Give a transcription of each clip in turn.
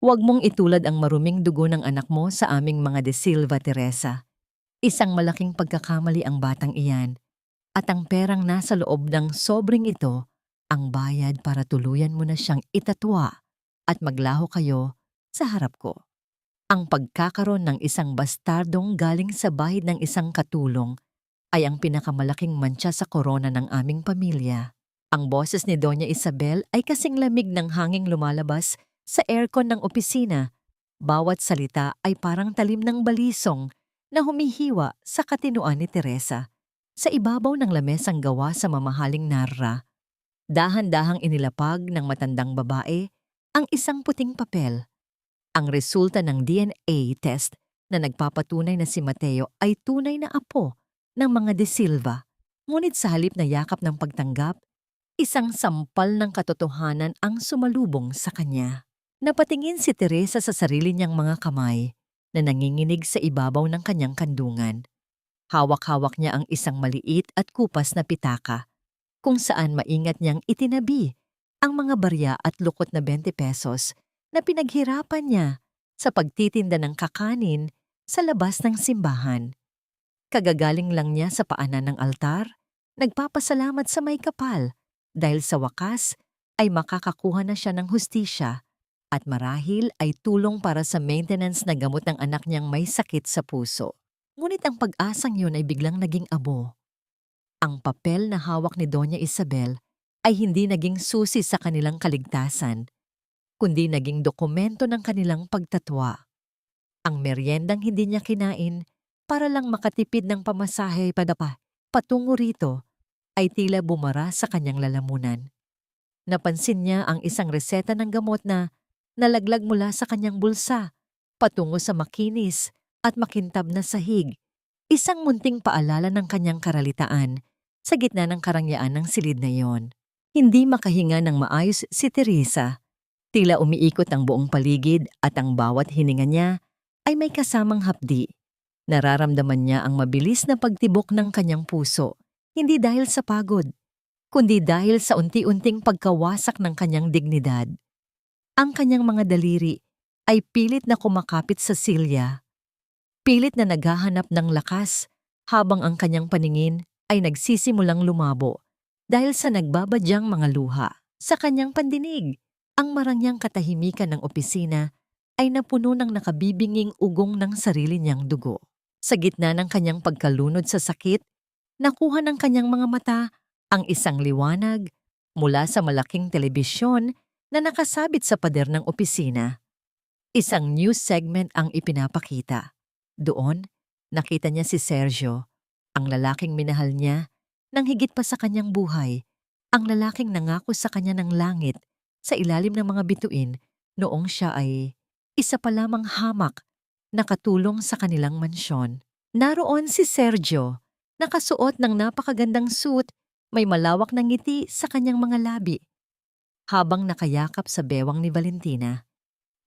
Huwag mong itulad ang maruming dugo ng anak mo sa aming mga De Silva, Teresa. Isang malaking pagkakamali ang batang iyan, at ang perang nasa loob ng sobring ito, ang bayad para tuluyan mo na siyang itatwa at maglaho kayo sa harap ko. Ang pagkakaroon ng isang bastardong galing sa bahid ng isang katulong ay ang pinakamalaking mantsa sa korona ng aming pamilya. Ang boses ni Doña Isabel ay kasing lamig ng hanging lumalabas sa aircon ng opisina. Bawat salita ay parang talim ng balisong na humihiwa sa katinuan ni Teresa. Sa ibabaw ng lamesang gawa sa mamahaling narra, dahan-dahang inilapag ng matandang babae ang isang puting papel. Ang resulta ng DNA test na nagpapatunay na si Mateo ay tunay na apo ng mga De Silva. Ngunit sa halip na yakap ng pagtanggap, isang sampal ng katotohanan ang sumalubong sa kanya. Napatingin si Teresa sa sarili niyang mga kamay na nanginginig sa ibabaw ng kanyang kandungan. Hawak-hawak niya ang isang maliit at kupas na pitaka kung saan maingat niyang itinabi ang mga barya at lukot na 20 pesos na pinaghirapan niya sa pagtitinda ng kakanin sa labas ng simbahan. Kagagaling lang niya sa paanan ng altar, nagpapasalamat sa may kapal dahil sa wakas ay makakakuha na siya ng hustisya at marahil ay tulong para sa maintenance na gamot ng anak niyang may sakit sa puso. Ngunit ang pag-asang yun ay biglang naging abo. Ang papel na hawak ni Doña Isabel ay hindi naging susi sa kanilang kaligtasan, kundi naging dokumento ng kanilang pagtatwa. Ang meryendang hindi niya kinain para lang makatipid ng pamasahe patungo rito ay tila bumara sa kanyang lalamunan. Napansin niya ang isang reseta ng gamot na nalaglag mula sa kanyang bulsa patungo sa makinis at makintab na sahig, isang munting paalala ng kanyang karalitaan sa gitna ng karangyaan ng silid na iyon. Hindi makahinga ng maayos si Teresa. Tila umiikot ang buong paligid at ang bawat hininga niya ay may kasamang hapdi. Nararamdaman niya ang mabilis na pagtibok ng kanyang puso, hindi dahil sa pagod, kundi dahil sa unti-unting pagkawasak ng kanyang dignidad. Ang kanyang mga daliri ay pilit na kumakapit sa silya, pilit na naghahanap ng lakas habang ang kanyang paningin ay nagsisimulang lumabo dahil sa nagbabadyang mga luha. Sa kanyang pandinig, ang marangyang katahimikan ng opisina ay napuno ng nakabibinging ugong ng sarili niyang dugo. Sa gitna ng kanyang pagkalunod sa sakit, nakuha ng kanyang mga mata ang isang liwanag mula sa malaking telebisyon na nakasabit sa pader ng opisina. Isang news segment ang ipinapakita. Doon, nakita niya si Sergio, ang lalaking minahal niya, nang higit pa sa kanyang buhay, ang lalaking nangako sa kanya ng langit sa ilalim ng mga bituin noong siya ay isa pa lamang hamak na katulong sa kanilang mansyon. Naroon si Sergio, nakasuot ng napakagandang suit, may malawak na ngiti sa kanyang mga labi. Habang nakayakap sa bewang ni Valentina,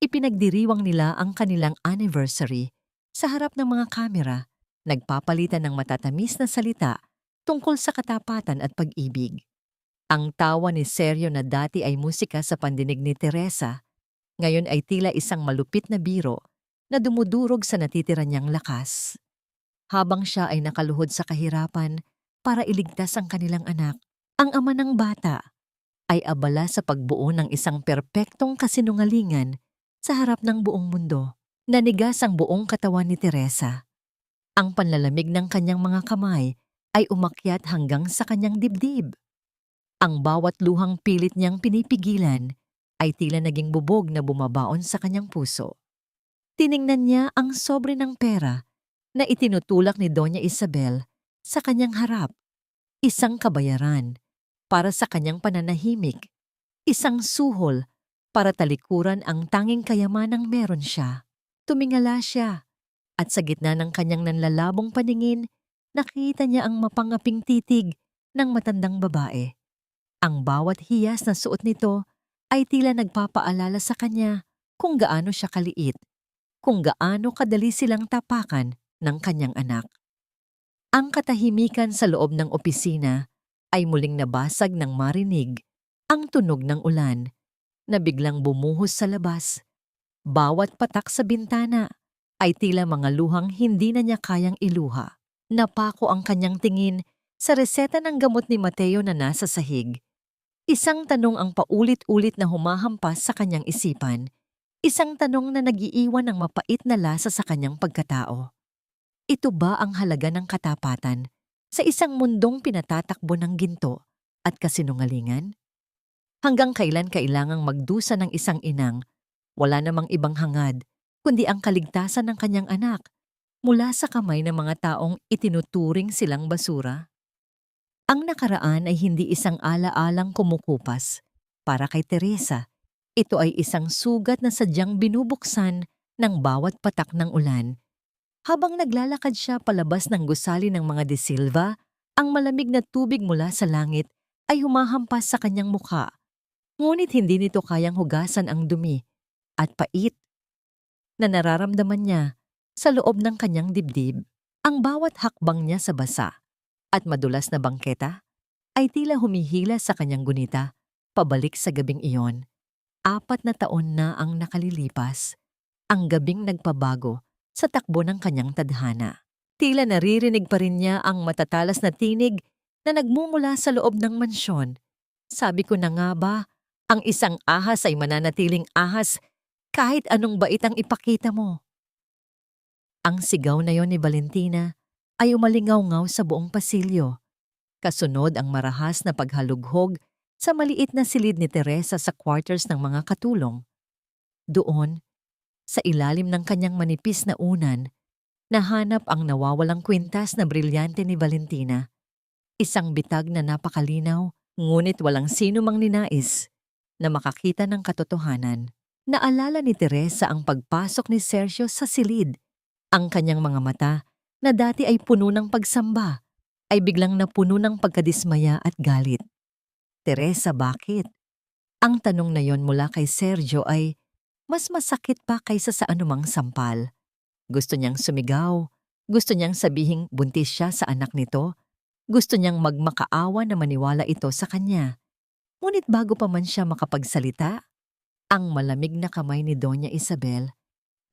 ipinagdiriwang nila ang kanilang anniversary sa harap ng mga kamera, nagpapalitan ng matatamis na salita tungkol sa katapatan at pag-ibig. Ang tawa ni Sergio na dati ay musika sa pandinig ni Teresa, ngayon ay tila isang malupit na biro na dumudurog sa natitira niyang lakas. Habang siya ay nakaluhod sa kahirapan para iligtas ang kanilang anak, ang ama ng bata ay abala sa pagbuo ng isang perpektong kasinungalingan sa harap ng buong mundo. Nanigas ang buong katawan ni Teresa. Ang panlalamig ng kanyang mga kamay ay umakyat hanggang sa kanyang dibdib. Ang bawat luhang pilit niyang pinipigilan ay tila naging bubog na bumabaon sa kanyang puso. Tiningnan niya ang sobre ng pera na itinutulak ni Doña Isabel sa kanyang harap. Isang kabayaran para sa kanyang pananahimik, isang suhol para talikuran ang tanging kayamanang meron siya. Tumingala siya at sa gitna ng kanyang nanlalabong paningin, nakita niya ang mapangaping titig ng matandang babae. Ang bawat hiyas na suot nito ay tila nagpapaalala sa kanya kung gaano siya kaliit, kung gaano kadali silang tapakan ng kanyang anak. Ang katahimikan sa loob ng opisina ay muling nabasag ng marinig ang tunog ng ulan na biglang bumuhos sa labas. Bawat patak sa bintana ay tila mga luhang hindi na niya kayang iluha. Napako ang kanyang tingin sa reseta ng gamot ni Mateo na nasa sahig. Isang tanong ang paulit-ulit na humahampas sa kanyang isipan. Isang tanong na nag-iiwan ng mapait na lasa sa kanyang pagkatao. Ito ba ang halaga ng katapatan sa isang mundong pinatatakbo ng ginto at kasinungalingan? Hanggang kailan kailangang magdusa ng isang inang, wala namang ibang hangad, kundi ang kaligtasan ng kanyang anak mula sa kamay ng mga taong itinuturing silang basura? Ang nakaraan ay hindi isang ala-alang kumukupas. Para kay Teresa, ito ay isang sugat na sadyang binubuksan ng bawat patak ng ulan. Habang naglalakad siya palabas ng gusali ng mga De Silva, ang malamig na tubig mula sa langit ay humahampas sa kanyang mukha. Ngunit hindi nito kayang hugasan ang dumi at pait na nararamdaman niya sa loob ng kanyang dibdib. Ang bawat hakbang niya sa basa at madulas na bangketa ay tila humihila sa kanyang gunita pabalik sa gabing iyon. 4 na taon na ang nakalilipas, ang gabing nagpabago sa takbo ng kanyang tadhana. Tila naririnig pa rin niya ang matatalas na tinig na nagmumula sa loob ng mansyon. Sabi ko na nga ba, ang isang ahas ay mananatiling ahas kahit anong bait ang ipakita mo. Ang sigaw na yon ni Valentina ay umalingaw-ngaw sa buong pasilyo. Kasunod ang marahas na paghalughog sa maliit na silid ni Teresa sa quarters ng mga katulong. Doon, sa ilalim ng kanyang manipis na unan, nahanap ang nawawalang kwintas na brilyante ni Valentina. Isang bitag na napakalinaw, ngunit walang sino mang ninais na makakita ng katotohanan. Naalala ni Teresa ang pagpasok ni Sergio sa silid. Ang kanyang mga mata, na dati ay puno ng pagsamba, ay biglang napuno ng pagkadismaya at galit. Teresa, bakit? Ang tanong na yon mula kay Sergio ay mas masakit pa kaysa sa anumang sampal. Gusto niyang sumigaw, gusto niyang sabihing buntis siya sa anak nito, gusto niyang magmakaawa na maniwala ito sa kanya. Ngunit bago pa man siya makapagsalita, ang malamig na kamay ni Doña Isabel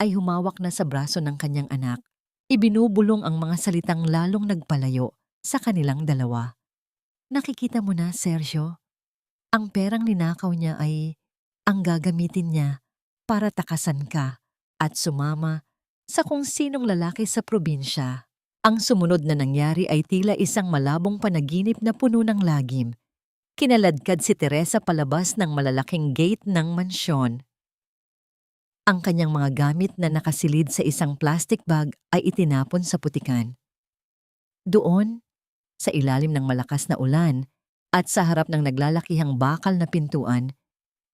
ay humawak na sa braso ng kanyang anak. Ibinubulong ang mga salitang lalong nagpalayo sa kanilang dalawa. Nakikita mo na, Sergio, ang perang ninakaw niya ay ang gagamitin niya para takasan ka at sumama sa kung sinong lalaki sa probinsya. Ang sumunod na nangyari ay tila isang malabong panaginip na puno ng lagim. Kinaladkad si Teresa palabas ng malalaking gate ng mansyon. Ang kanyang mga gamit na nakasilid sa isang plastic bag ay itinapon sa putikan. Doon, sa ilalim ng malakas na ulan at sa harap ng naglalakihang bakal na pintuan,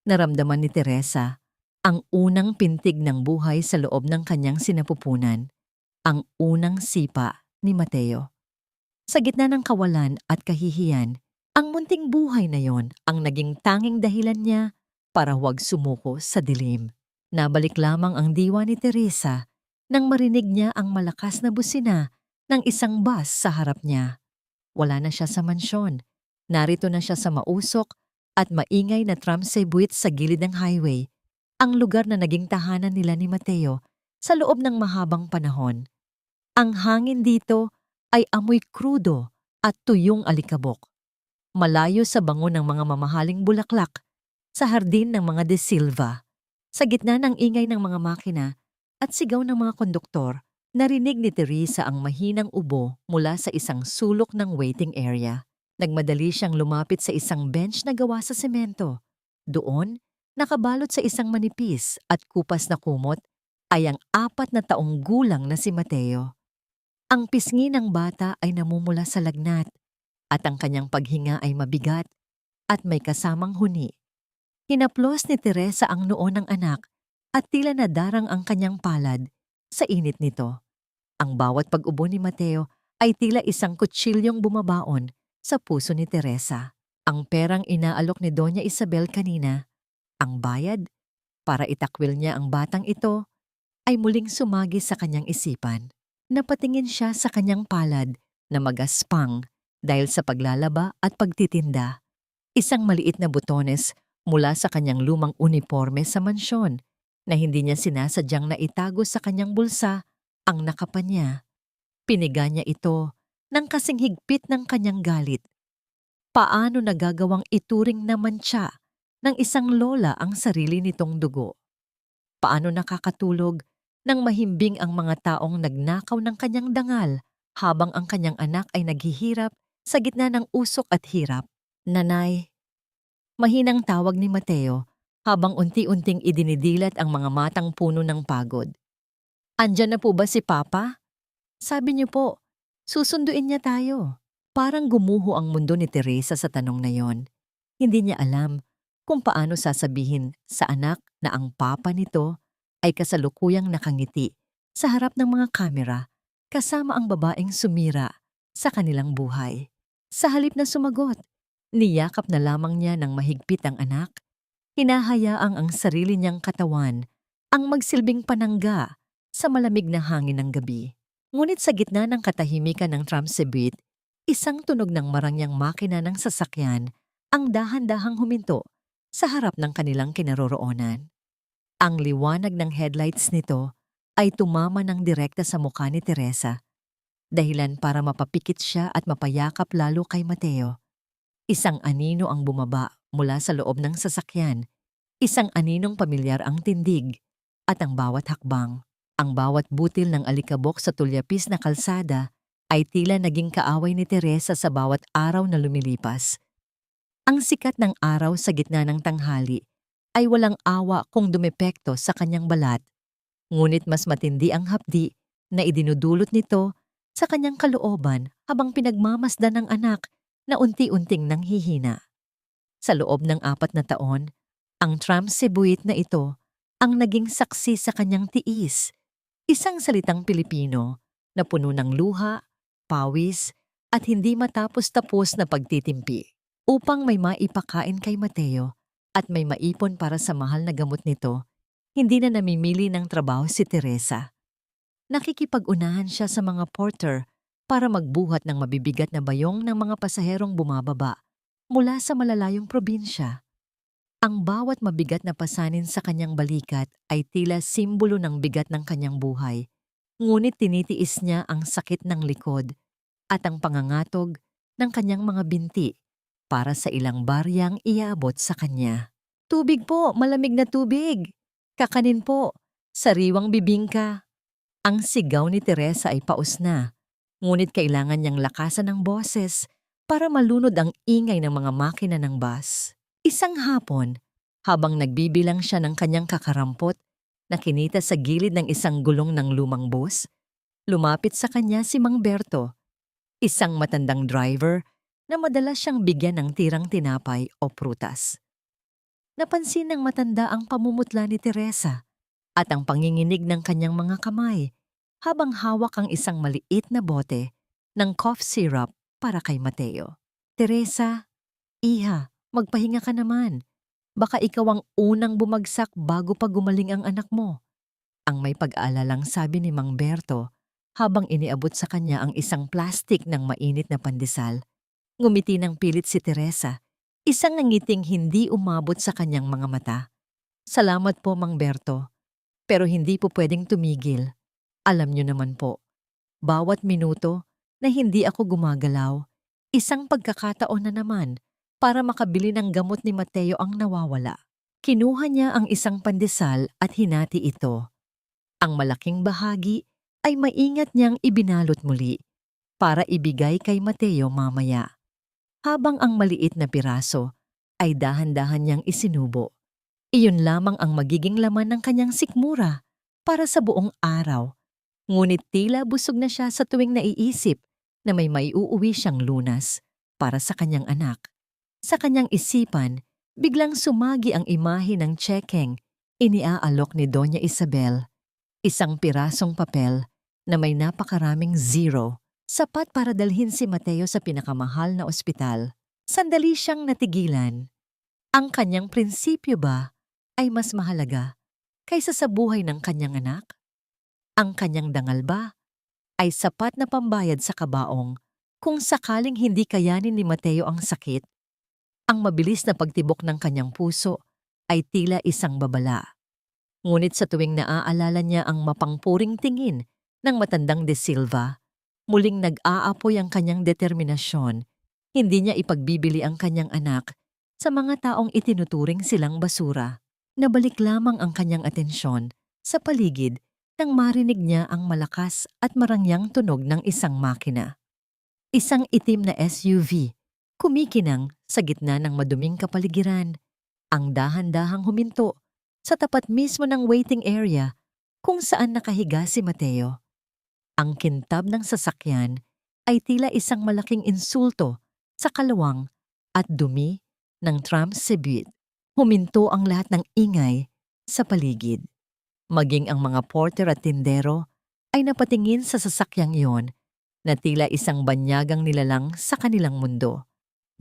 naramdaman ni Teresa ang unang pintig ng buhay sa loob ng kanyang sinapupunan, ang unang sipa ni Mateo. Sa gitna ng kawalan at kahihiyan, ang munting buhay na yon ang naging tanging dahilan niya para huwag sumuko sa dilim. Nabalik lamang ang diwa ni Teresa nang marinig niya ang malakas na busina ng isang bus sa harap niya. Wala na siya sa mansyon. Narito na siya sa mausok at maingay na tramsebwit sa gilid ng highway, ang lugar na naging tahanan nila ni Mateo sa loob ng mahabang panahon. Ang hangin dito ay amoy krudo at tuyong alikabok. Malayo sa bango ng mga mamahaling bulaklak sa hardin ng mga De Silva. Sa gitna ng ingay ng mga makina at sigaw ng mga konduktor, narinig ni Teresa ang mahinang ubo mula sa isang sulok ng waiting area. Nagmadali siyang lumapit sa isang bench na gawa sa semento. Doon, nakabalot sa isang manipis at kupas na kumot, ay ang 4 na taong gulang na si Mateo. Ang pisngi ng bata ay namumula sa lagnat at ang kanyang paghinga ay mabigat at may kasamang huni. Hinaplos ni Teresa ang noo ng anak at tila nadarang ang kanyang palad sa init nito. Ang bawat pag-ubo ni Mateo ay tila isang kutsilyong bumabaon sa puso ni Teresa. Ang perang inaalok ni Doña Isabel kanina, ang bayad para itakwil niya ang batang ito, ay muling sumagi sa kanyang isipan. Napatingin siya sa kanyang palad na magaspang dahil sa paglalaba at pagtitinda. Isang maliit na butones mula sa kanyang lumang uniforme sa mansyon na hindi niya sinasadyang naitago sa kanyang bulsa ang nakapan niya. Piniga niya ito ng kasing higpit ng kanyang galit. Paano nagagawang ituring naman siya ng isang lola ang sarili nitong dugo? Paano nakakatulog nang mahimbing ang mga taong nagnakaw ng kanyang dangal habang ang kanyang anak ay naghihirap sa gitna ng usok at hirap? Nanay, mahinang tawag ni Mateo habang unti-unting idinidilat ang mga matang puno ng pagod. Andyan na po ba si Papa? Sabi niyo po, susunduin niya tayo. Parang gumuho ang mundo ni Teresa sa tanong na yon. Hindi niya alam kung paano sasabihin sa anak na ang papa nito ay kasalukuyang nakangiti sa harap ng mga kamera kasama ang babaeng sumira sa kanilang buhay. Sa halip na sumagot, niyakap na lamang niya ng mahigpit ang anak. Hinahayaang ang sarili niyang katawan ang magsilbing panangga sa malamig na hangin ng gabi. Ngunit sa gitna ng katahimikan ng tramsebit, isang tunog ng marangyang makina ng sasakyan ang dahan-dahang huminto sa harap ng kanilang kinaroroonan. Ang liwanag ng headlights nito ay tumama ng direkta sa mukha ni Teresa, dahilan para mapapikit siya at mapayakap lalo kay Mateo. Isang anino ang bumaba mula sa loob ng sasakyan, isang aninong pamilyar ang tindig, at ang bawat hakbang, ang bawat butil ng alikabok sa tulyapis na kalsada ay tila naging kaaway ni Teresa sa bawat araw na lumilipas. Ang sikat ng araw sa gitna ng tanghali ay walang awa kung dumepekto sa kanyang balat, ngunit mas matindi ang hapdi na idinudulot nito sa kanyang kalooban habang pinagmamasdan ng anak na unti-unting nanghihina. Sa loob ng 4 na taon, ang tramsebuit na ito ang naging saksi sa kanyang tiis, isang salitang Pilipino na puno ng luha, pawis, at hindi matapos-tapos na pagtitimpi upang may maipakain kay Mateo at may maipon para sa mahal na gamot nito. Hindi na namimili ng trabaho si Teresa. Nakikipag-unahan siya sa mga porter para magbuhat ng mabibigat na bayong ng mga pasaherong bumababa mula sa malalayong probinsya. Ang bawat mabigat na pasanin sa kanyang balikat ay tila simbolo ng bigat ng kanyang buhay. Ngunit tinitiis niya ang sakit ng likod at ang pangangatog ng kanyang mga binti para sa ilang baryang iabot sa kanya. Tubig po, malamig na tubig. Kakanin po, sariwang bibingka. Ang sigaw ni Teresa ay paus na, ngunit kailangan niyang lakasan ng boses para malunod ang ingay ng mga makina ng bus. Isang hapon, habang nagbibilang siya ng kanyang kakarampot na kinita sa gilid ng isang gulong ng lumang bus, lumapit sa kanya si Mang Berto, isang matandang driver na madalas siyang bigyan ng tirang tinapay o prutas. Napansin ng matanda ang pamumutla ni Teresa at ang panginginig ng kanyang mga kamay habang hawak ang isang maliit na bote ng cough syrup para kay Mateo. Teresa, iha, magpahinga ka naman. Baka ikaw ang unang bumagsak bago pa gumaling ang anak mo. Ang may pag-aalalang sabi ni Mang Berto habang iniabot sa kanya ang isang plastik ng mainit na pandesal. Ngumiti ng pilit si Teresa, isang ngiting hindi umabot sa kanyang mga mata. Salamat po, Mang Berto, pero hindi po pwedeng tumigil. Alam niyo naman po, bawat minuto na hindi ako gumagalaw, isang pagkakataon na naman para makabili ng gamot ni Mateo ang nawawala. Kinuha niya ang isang pandesal at hinati ito. Ang malaking bahagi ay maingat niyang ibinalot muli para ibigay kay Mateo mamaya, habang ang maliit na piraso ay dahan-dahan niyang isinubo. Iyon lamang ang magiging laman ng kanyang sikmura para sa buong araw. Ngunit tila busog na siya sa tuwing naiisip na may maiuuwi siyang lunas para sa kanyang anak. Sa kanyang isipan, biglang sumagi ang imahe ng tsekeng iniaalok ni Doña Isabel, isang pirasong papel na may napakaraming zero, sapat para dalhin si Mateo sa pinakamahal na ospital. Sandali siyang natigilan. Ang kanyang prinsipyo ba ay mas mahalaga kaysa sa buhay ng kanyang anak? Ang kanyang dangal ba ay sapat na pambayad sa kabaong kung sakaling hindi kayanin ni Mateo ang sakit? Ang mabilis na pagtibok ng kanyang puso ay tila isang babala. Ngunit sa tuwing naaalala niya ang mapangpuring tingin ng matandang De Silva, muling nag-aapoy ang kanyang determinasyon. Hindi niya ipagbibili ang kanyang anak sa mga taong itinuturing silang basura. Nabalik lamang ang kanyang atensyon sa paligid nang marinig niya ang malakas at marangyang tunog ng isang makina. Isang itim na SUV, kumikinang sa gitna ng maduming kapaligiran. Ang dahan-dahang huminto sa tapat mismo ng waiting area kung saan nakahiga si Mateo. Ang kintab ng sasakyan ay tila isang malaking insulto sa kalawang at dumi ng Tramsibit. Huminto ang lahat ng ingay sa paligid. Maging ang mga porter at tindero ay napatingin sa sasakyang iyon na tila isang banyagang nilalang sa kanilang mundo.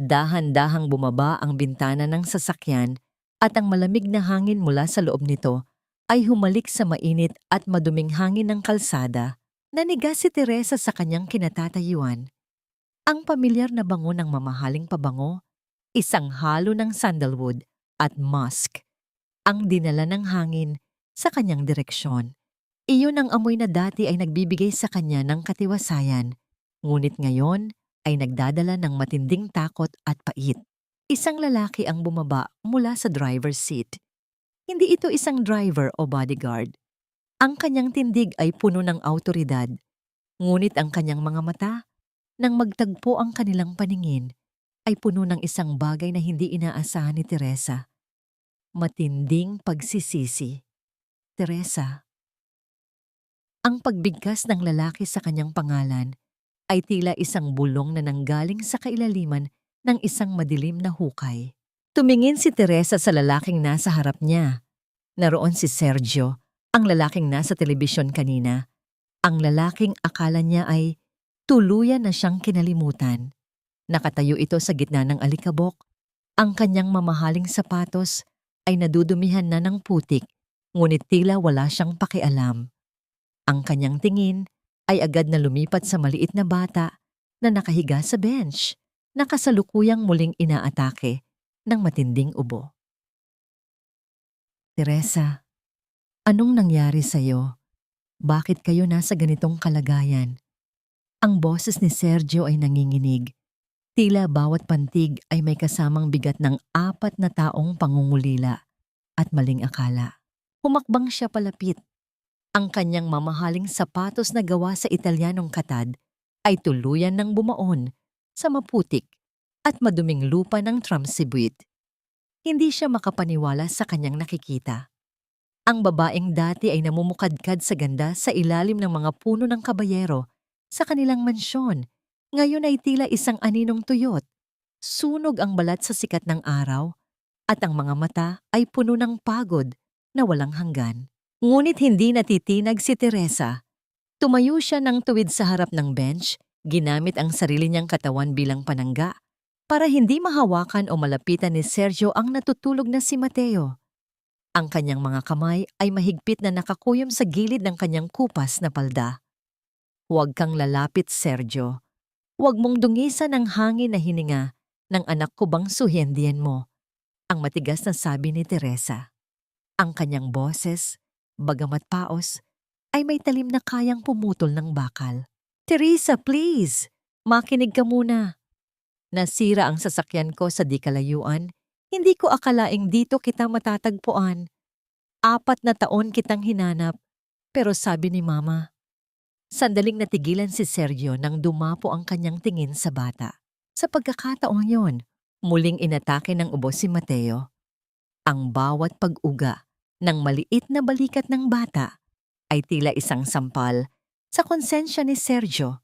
Dahan-dahang bumaba ang bintana ng sasakyan at ang malamig na hangin mula sa loob nito ay humalik sa mainit at maduming hangin ng kalsada. Naniga si Teresa sa kanyang kinatatayuan. Ang pamilyar na bango ng mamahaling pabango, isang halo ng sandalwood at musk, ang dinala ng hangin sa kanyang direksyon. Iyon ang amoy na dati ay nagbibigay sa kanya ng katiwasayan, ngunit ngayon ay nagdadala ng matinding takot at pait. Isang lalaki ang bumaba mula sa driver's seat. Hindi ito isang driver o bodyguard. Ang kanyang tindig ay puno ng awtoridad, ngunit ang kanyang mga mata, nang magtagpo ang kanilang paningin, ay puno ng isang bagay na hindi inaasahan ni Teresa. Matinding pagsisisi. Teresa. Ang pagbigkas ng lalaki sa kanyang pangalan ay tila isang bulong na nanggaling sa kailaliman ng isang madilim na hukay. Tumingin si Teresa sa lalaking nasa harap niya. Naroon si Sergio, ang lalaking nasa telebisyon kanina. Ang lalaking akala niya ay tuluyan na siyang kinalimutan. Nakatayo ito sa gitna ng alikabok. Ang kanyang mamahaling sapatos ay nadudumihan na ng putik, ngunit tila wala siyang pakialam. Ang kanyang tingin ay agad na lumipat sa maliit na bata na nakahiga sa bench, na kasalukuyang muling inaatake ng matinding ubo. Teresa, anong nangyari sa'yo? Bakit kayo nasa ganitong kalagayan? Ang boses ni Sergio ay nanginginig. Tila bawat pantig ay may kasamang bigat ng 4 na taong pangungulila at maling akala. Humakbang siya palapit. Ang kanyang mamahaling sapatos na gawa sa Italianong katad ay tuluyan ng bumaon sa maputik at maduming lupa ng Tramsibit. Hindi siya makapaniwala sa kanyang nakikita. Ang babaeng dati ay namumukadkad sa ganda sa ilalim ng mga puno ng kabayero sa kanilang mansyon. Ngayon ay tila isang aninong tuyot. Sunog ang balat sa sikat ng araw at ang mga mata ay puno ng pagod na walang hanggan. Ngunit hindi natitinag si Teresa. Tumayo siya ng tuwid sa harap ng bench, ginamit ang sarili niyang katawan bilang panangga para hindi mahawakan o malapitan ni Sergio ang natutulog na si Mateo. Ang kanyang mga kamay ay mahigpit na nakakuyom sa gilid ng kanyang kupas na palda. Huwag kang lalapit, Sergio. Huwag mong dungisan ang hangin na hininga ng anak ko bang suhendian mo, ang matigas na sabi ni Teresa. Ang kanyang boses, bagamat paos, ay may talim na kayang pumutol ng bakal. Teresa, please! Makinig ka muna. Nasira ang sasakyan ko sa di kalayuan. Hindi ko akalaing dito kita matatagpuan. 4 na taon kitang hinanap, pero sabi ni Mama. Sandaling natigilan si Sergio nang dumapo ang kanyang tingin sa bata. Sa pagkakataong yon, muling inatake ng ubo si Mateo. Ang bawat pag-uga ng maliit na balikat ng bata ay tila isang sampal sa konsensya ni Sergio.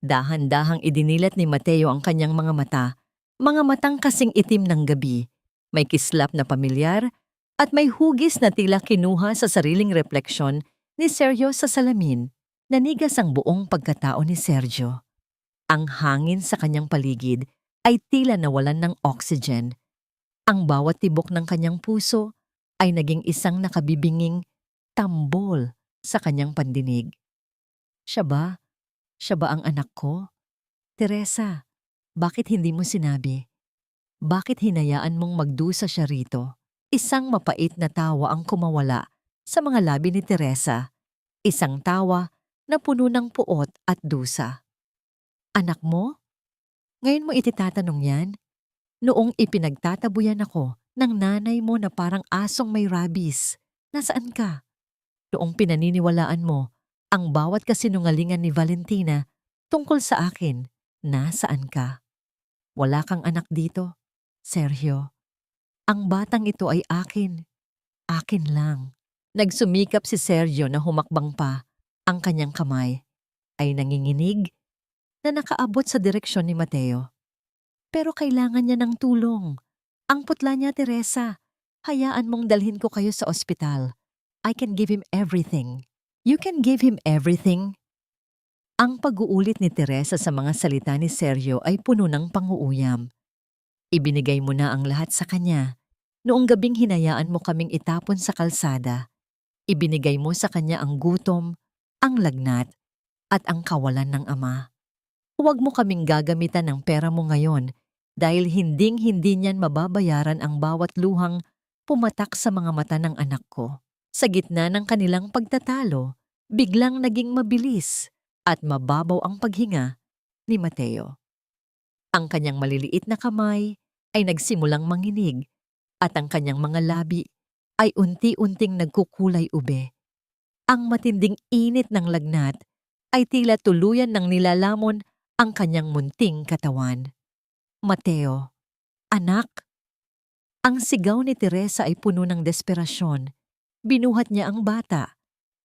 Dahan-dahang idinilat ni Mateo ang kanyang mga matang kasing itim ng gabi, may kislap na pamilyar at may hugis na tila kinuha sa sariling refleksyon ni Sergio sa salamin. Nanigas ang buong pagkatao ni Sergio. Ang hangin sa kanyang paligid ay tila nawalan ng oxygen. Ang bawat tibok ng kanyang puso ay naging isang nakabibinging tambol sa kanyang pandinig. Siya ba? Siya ba ang anak ko? Teresa, bakit hindi mo sinabi? Bakit hinayaan mong magdusa siya rito? Isang mapait na tawa ang kumawala Sa mga labi ni Teresa, isang tawa na puno ng puot at dusa. Anak mo? Ngayon mo ititatanong yan? Noong ipinagtatabuyan ako ng nanay mo na parang asong may rabies, nasaan ka? Noong pinaniniwalaan mo ang bawat kasinungalingan ni Valentina tungkol sa akin, nasaan ka? Wala kang anak dito, Sergio. Ang batang ito ay akin. Akin lang. Nagsumikap si Sergio na humakbang pa. Ang kanyang kamay ay nanginginig na nakaabot sa direksyon ni Mateo. Pero kailangan niya ng tulong. Ang putla niya, Teresa. Hayaan mong dalhin ko kayo sa ospital. I can give him everything. You can give him everything? Ang pag-uulit ni Teresa sa mga salita ni Sergio ay puno ng panguuyam. Ibinigay mo na ang lahat sa kanya. Noong gabing hinayaan mo kaming itapon sa kalsada, ibinigay mo sa kanya ang gutom, ang lagnat, at ang kawalan ng ama. Huwag mo kaming gagamitan ng pera mo ngayon dahil hinding-hindi niyan mababayaran ang bawat luhang pumatak sa mga mata ng anak ko. Sa gitna ng kanilang pagtatalo, biglang naging mabilis at mababaw ang paghinga ni Mateo. Ang kanyang maliliit na kamay ay nagsimulang manginig at ang kanyang mga labi ay unti-unting nagkukulay ube. Ang matinding init ng lagnat ay tila tuluyan ng nilalamon ang kanyang munting katawan. Mateo, anak! Ang sigaw ni Teresa ay puno ng desperasyon. Binuhat niya ang bata,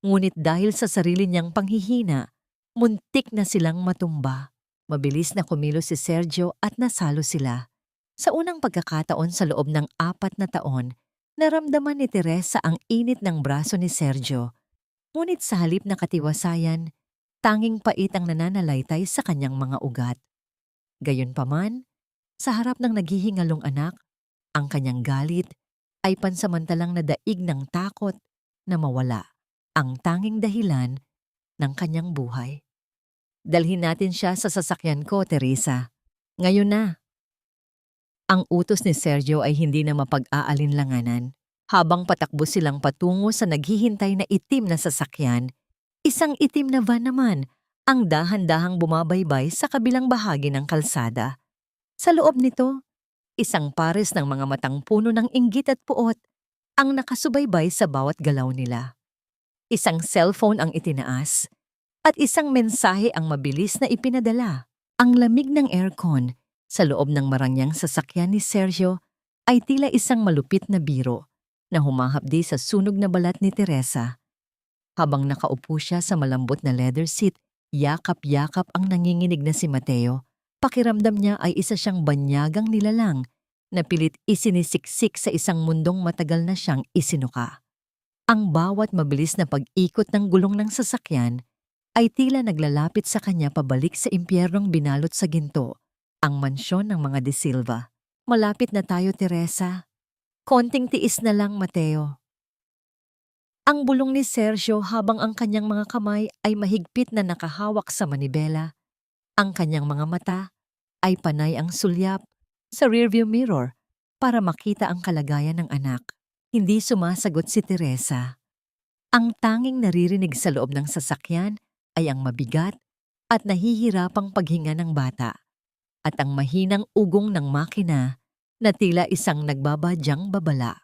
ngunit dahil sa sarili niyang panghihina, muntik na silang matumba. Mabilis na kumilos si Sergio at nasalo sila. Sa unang pagkakataon sa loob ng 4 na taon, naramdaman ni Teresa ang init ng braso ni Sergio. Ngunit sa halip na katiwasayan, tanging pait ang nananalaytay sa kanyang mga ugat. Gayunpaman, sa harap ng naghihingalong anak, ang kanyang galit ay pansamantalang nadaig ng takot na mawala ang tanging dahilan ng kanyang buhay. Dalhin natin siya sa sasakyan ko, Teresa. Ngayon na. Ang utos ni Sergio ay hindi na mapag-aalinlanganan. Habang patakbo silang patungo sa naghihintay na itim na sasakyan, isang itim na van naman ang dahan-dahang bumabaybay sa kabilang bahagi ng kalsada. Sa loob nito, isang pares ng mga matang puno ng inggit at puot ang nakasubaybay sa bawat galaw nila. Isang cellphone ang itinaas at isang mensahe ang mabilis na ipinadala. Ang lamig ng aircon sa loob ng marangyang sasakyan ni Sergio ay tila isang malupit na biro na humahapdi sa sunog na balat ni Teresa. Habang nakaupo siya sa malambot na leather seat, yakap-yakap ang nanginginig na si Mateo. Pakiramdam niya ay isa siyang banyagang nilalang na pilit isinisiksik sa isang mundong matagal na siyang isinuka. Ang bawat mabilis na pag-ikot ng gulong ng sasakyan ay tila naglalapit sa kanya pabalik sa impyernong binalot sa ginto, ang mansyon ng mga De Silva. Malapit na tayo, Teresa. Konting tiis na lang, Mateo. Ang bulong ni Sergio habang ang kanyang mga kamay ay mahigpit na nakahawak sa manibela. Ang kanyang mga mata ay panay ang sulyap sa rearview mirror para makita ang kalagayan ng anak. Hindi sumasagot si Teresa. Ang tanging naririnig sa loob ng sasakyan ay ang mabigat at nahihirapang paghinga ng bata at ang mahinang ugong ng makina na tila isang nagbabadyang babala.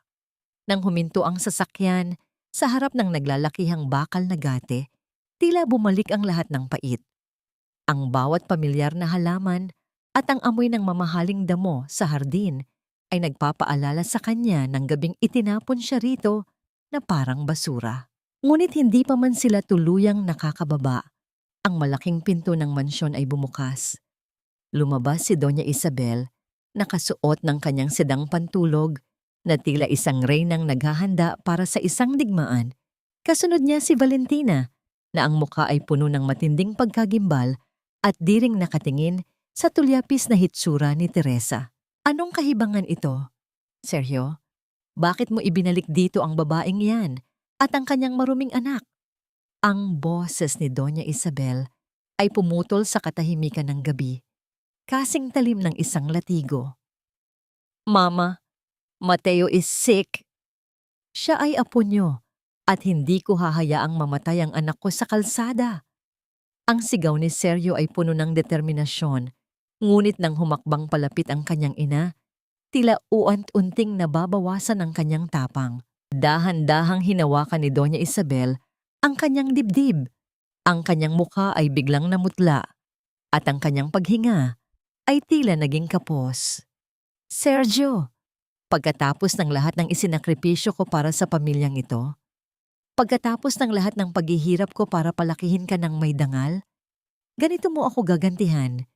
Nang huminto ang sasakyan sa harap ng naglalakihang bakal na gate, tila bumalik ang lahat ng pait. Ang bawat pamilyar na halaman at ang amoy ng mamahaling damo sa hardin ay nagpapaalala sa kanya ng gabing itinapon siya rito na parang basura. Ngunit hindi pa man sila tuluyang nakakababa. Ang malaking pinto ng mansyon ay bumukas. Lumabas si Doña Isabel, nakasuot ng kanyang sedang pantulog na tila isang reynang naghahanda para sa isang digmaan. Kasunod niya si Valentina na ang muka ay puno ng matinding pagkagimbal at di ring nakatingin sa tulyapis na hitsura ni Teresa. Anong kahibangan ito? Sergio, bakit mo ibinalik dito ang babaeng yan at ang kanyang maruming anak? Ang boses ni Doña Isabel ay pumutol sa katahimikan ng gabi, kasing talim ng isang latigo. Mama, Mateo is sick. Siya ay apo niyo At hindi ko hahayaang mamatay ang anak ko sa kalsada. Ang sigaw ni Sergio ay puno ng determinasyon, ngunit nang humakbang palapit ang kanyang ina, tila uant-unting nababawasan ang kanyang tapang. Dahan-dahang hinawakan ni Doña Isabel ang kanyang dibdib. Ang kanyang mukha ay biglang namutla at ang kanyang paghinga ay tila naging kapos. Sergio, pagkatapos ng lahat ng isinakripisyo ko para sa pamilyang ito, pagkatapos ng lahat ng paghihirap ko para palakihin ka ng may dangal, ganito mo ako gagantihan.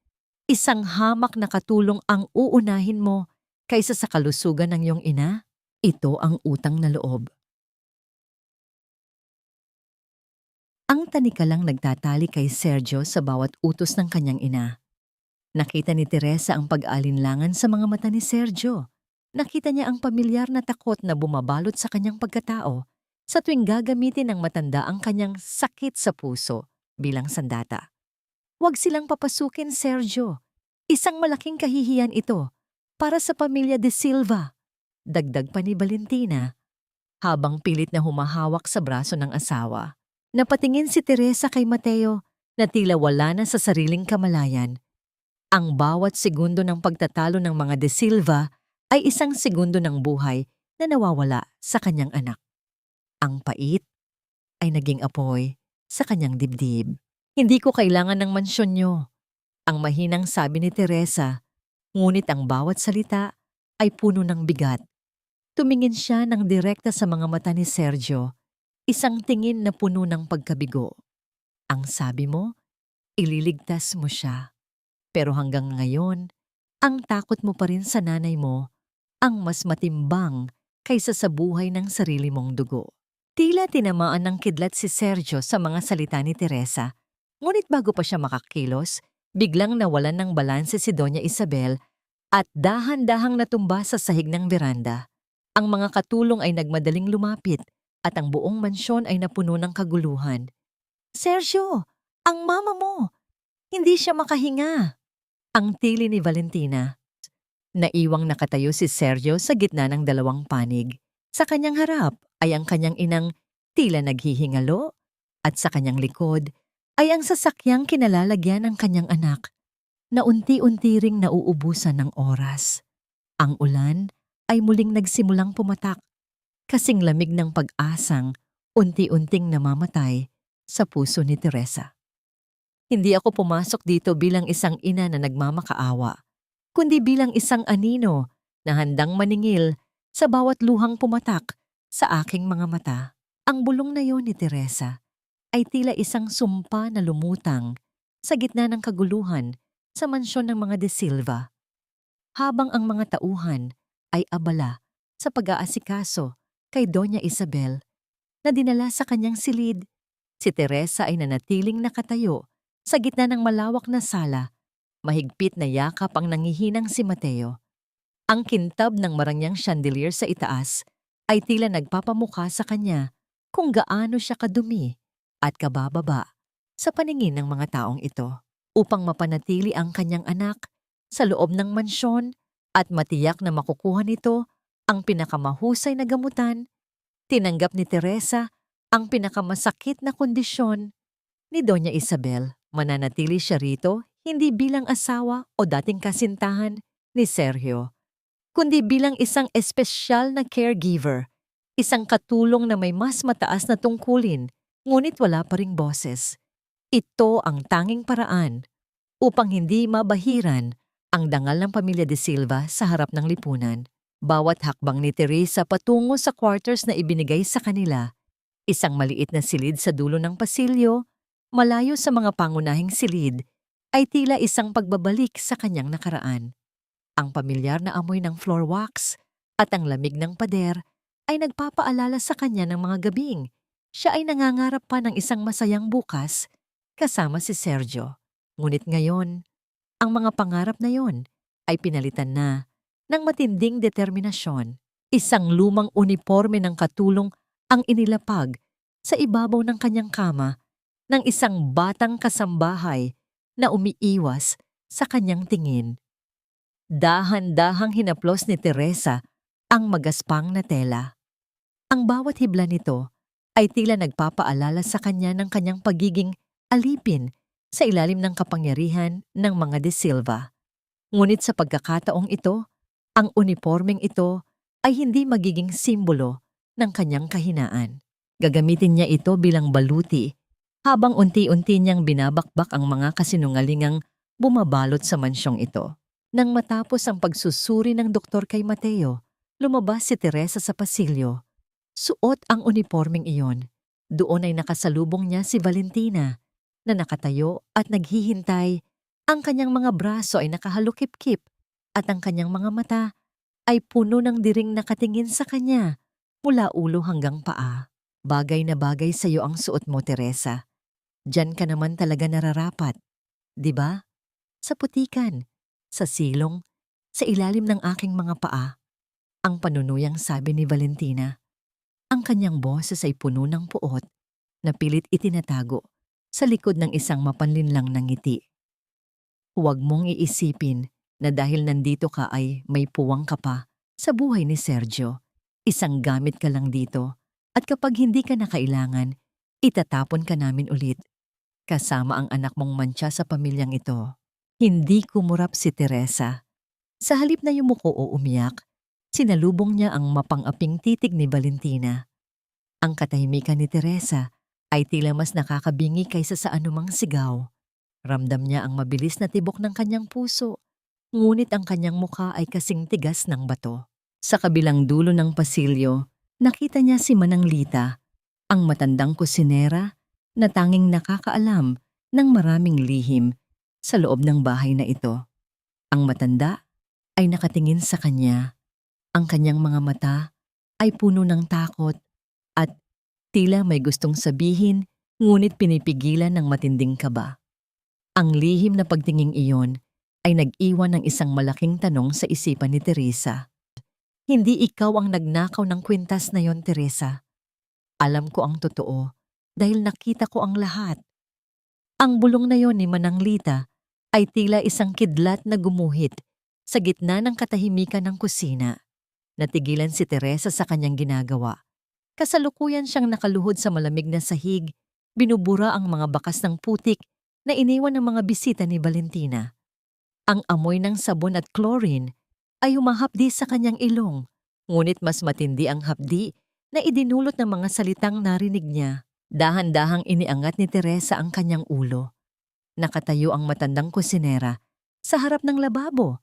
Isang hamak na katulong ang uunahin mo kaysa sa kalusugan ng iyong ina? Ito ang utang na loob. Ang tanikalang nagtatali kay Sergio sa bawat utos ng kanyang ina. Nakita ni Teresa ang pag-alinlangan sa mga mata ni Sergio. Nakita niya ang pamilyar na takot na bumabalot sa kanyang pagkatao sa tuwing gagamitin ng matanda ang kanyang sakit sa puso bilang sandata. Huwag silang papasukin, Sergio. Isang malaking kahihiyan ito para sa pamilya de Silva. Dagdag pa ni Valentina habang pilit na humahawak sa braso ng asawa. Napatingin si Teresa kay Mateo na tila wala na sa sariling kamalayan. Ang bawat segundo ng pagtatalo ng mga de Silva ay isang segundo ng buhay na nawawala sa kanyang anak. Ang pait ay naging apoy sa kanyang dibdib. Hindi ko kailangan ng mansyon niyo, ang mahinang sabi ni Teresa, ngunit ang bawat salita ay puno ng bigat. Tumingin siya ng direkta sa mga mata ni Sergio, isang tingin na puno ng pagkabigo. Ang sabi mo, ililigtas mo siya. Pero hanggang ngayon, ang takot mo pa rin sa nanay mo ang mas matimbang kaysa sa buhay ng sarili mong dugo. Tila tinamaan ng kidlat si Sergio sa mga salita ni Teresa. Ngunit bago pa siya makakilos, biglang nawalan ng balanse si Doña Isabel at dahan-dahang natumba sa sahig ng beranda. Ang mga katulong ay nagmadaling lumapit at ang buong mansyon ay napuno ng kaguluhan. Sergio, ang mama mo! Hindi siya makahinga! Ang tili ni Valentina. Naiwang nakatayo si Sergio sa gitna ng dalawang panig. Sa kanyang harap ay ang kanyang inang tila naghihingalo at sa kanyang likod ay ang sasakyang kinalalagyan ng kanyang anak na unti-unti ring nauubusan ng oras. Ang ulan ay muling nagsimulang pumatak, kasing lamig ng pag-asang unti-unting namamatay sa puso ni Teresa. Hindi ako pumasok dito bilang isang ina na nagmamakaawa, kundi bilang isang anino na handang maningil sa bawat luhang pumatak sa aking mga mata. Ang bulong na yon ni Teresa ay tila isang sumpa na lumutang sa gitna ng kaguluhan sa mansyon ng mga de Silva. Habang ang mga tauhan ay abala sa pag-aasikaso kay Doña Isabel na dinala sa kanyang silid, si Teresa ay nanatiling nakatayo sa gitna ng malawak na sala. Mahigpit na yakap ang nangihinang si Mateo. Ang kintab ng marangyang chandelier sa itaas ay tila nagpapamukha sa kanya kung gaano siya kadumi at kabababa sa paningin ng mga taong ito. Upang mapanatili ang kanyang anak sa loob ng mansyon at matiyak na makukuha nito ang pinakamahusay na gamutan, tinanggap ni Teresa ang pinakamasakit na kondisyon ni Doña Isabel. Mananatili siya rito hindi bilang asawa o dating kasintahan ni Sergio, kundi bilang isang espesyal na caregiver, isang katulong na may mas mataas na tungkulin ngunit wala pa ring boses. Ito ang tanging paraan upang hindi mabahiran ang dangal ng pamilya de Silva sa harap ng lipunan. Bawat hakbang ni Teresa patungo sa quarters na ibinigay sa kanila, isang maliit na silid sa dulo ng pasilyo, malayo sa mga pangunahing silid, ay tila isang pagbabalik sa kanyang nakaraan. Ang pamilyar na amoy ng floor wax at ang lamig ng pader ay nagpapaalala sa kanya ng mga gabing siya ay nangangarap pa ng isang masayang bukas kasama si Sergio. Ngunit ngayon, ang mga pangarap na yon ay pinalitan na ng matinding determinasyon. Isang lumang uniforme ng katulong ang inilapag sa ibabaw ng kanyang kama ng isang batang kasambahay na umiiwas sa kanyang tingin. Dahan-dahang hinaplos ni Teresa ang magaspang na tela. Ang bawat hibla nito ay tila nagpapaalala sa kanya ng kanyang pagiging alipin sa ilalim ng kapangyarihan ng mga De Silva. Ngunit sa pagkakataong ito, ang unipormeng ito ay hindi magiging simbolo ng kanyang kahinaan. Gagamitin niya ito bilang baluti habang unti-unti niyang binabakbak ang mga kasinungalingang bumabalot sa mansyong ito. Nang matapos ang pagsusuri ng doktor kay Mateo, lumabas si Teresa sa pasilyo. Suot ang unipormeng iyon. Doon ay nakasalubong niya si Valentina na nakatayo at naghihintay. Ang kanyang mga braso ay nakahalukip-kip at ang kanyang mga mata ay puno ng diring nakatingin sa kanya mula ulo hanggang paa. Bagay na bagay sa iyo ang suot mo, Teresa. Diyan ka naman talaga nararapat. 'Di ba? Sa putikan, sa silong, sa ilalim ng aking mga paa. Ang panunuyang sabi ni Valentina. Ang kanyang boses ay puno ng puot na pilit itinatago sa likod ng isang mapanlinlang na ngiti. Huwag mong iisipin na dahil nandito ka ay may puwang ka pa sa buhay ni Sergio. Isang gamit ka lang dito at kapag hindi ka na kailangan, itatapon ka namin ulit. Kasama ang anak mong mantsa sa pamilyang ito. Hindi kumurap si Teresa. Sa halip na yumuko o umiyak, sinalubong niya ang mapang-aping titig ni Valentina. Ang katahimikan ni Teresa ay tila mas nakakabingi kaysa sa anumang sigaw. Ramdam niya ang mabilis na tibok ng kanyang puso, ngunit ang kanyang mukha ay kasing tigas ng bato. Sa kabilang dulo ng pasilyo, nakita niya si Manang Lita, ang matandang kusinera na tanging nakakaalam ng maraming lihim sa loob ng bahay na ito. Ang matanda ay nakatingin sa kanya. Ang kanyang mga mata ay puno ng takot at tila may gustong sabihin ngunit pinipigilan ng matinding kaba. Ang lihim na pagtinging iyon ay nag-iwan ng isang malaking tanong sa isipan ni Teresa. Hindi ikaw ang nagnakaw ng kwintas na yon, Teresa. Alam ko ang totoo dahil nakita ko ang lahat. Ang bulong na yon ni Manang Lita ay tila isang kidlat na gumuhit sa gitna ng katahimikan ng kusina. Natigilan si Teresa sa kanyang ginagawa. Kasalukuyan siyang nakaluhod sa malamig na sahig, binubura ang mga bakas ng putik na iniwan ng mga bisita ni Valentina. Ang amoy ng sabon at chlorine ay humahapdi sa kanyang ilong, ngunit mas matindi ang hapdi na idinulot ng mga salitang narinig niya. Dahan-dahang iniangat ni Teresa ang kanyang ulo. Nakatayo ang matandang kusinera sa harap ng lababo.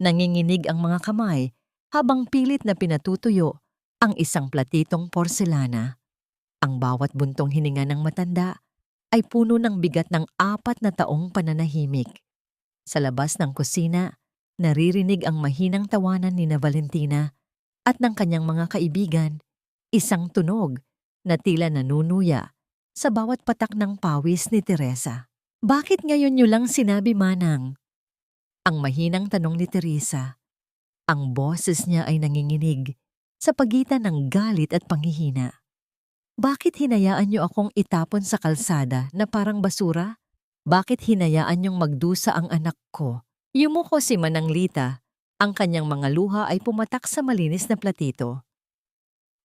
Nanginginig ang mga kamay habang pilit na pinatutuyo ang isang platitong porselana. Ang bawat buntong hininga ng matanda ay puno ng bigat ng 4 na taong pananahimik. Sa labas ng kusina, naririnig ang mahinang tawanan ni na Valentina at ng kanyang mga kaibigan, isang tunog na tila nanunuya sa bawat patak ng pawis ni Teresa. Bakit ngayon niyo lang sinabi, Manang? Ang mahinang tanong ni Teresa. Ang boses niya ay nanginginig sa pagitan ng galit at panghihina. Bakit hinayaan niyo akong itapon sa kalsada na parang basura? Bakit hinayaan niyong magdusa ang anak ko? Yumuko si Manang Lita. Ang kanyang mga luha ay pumatak sa malinis na platito.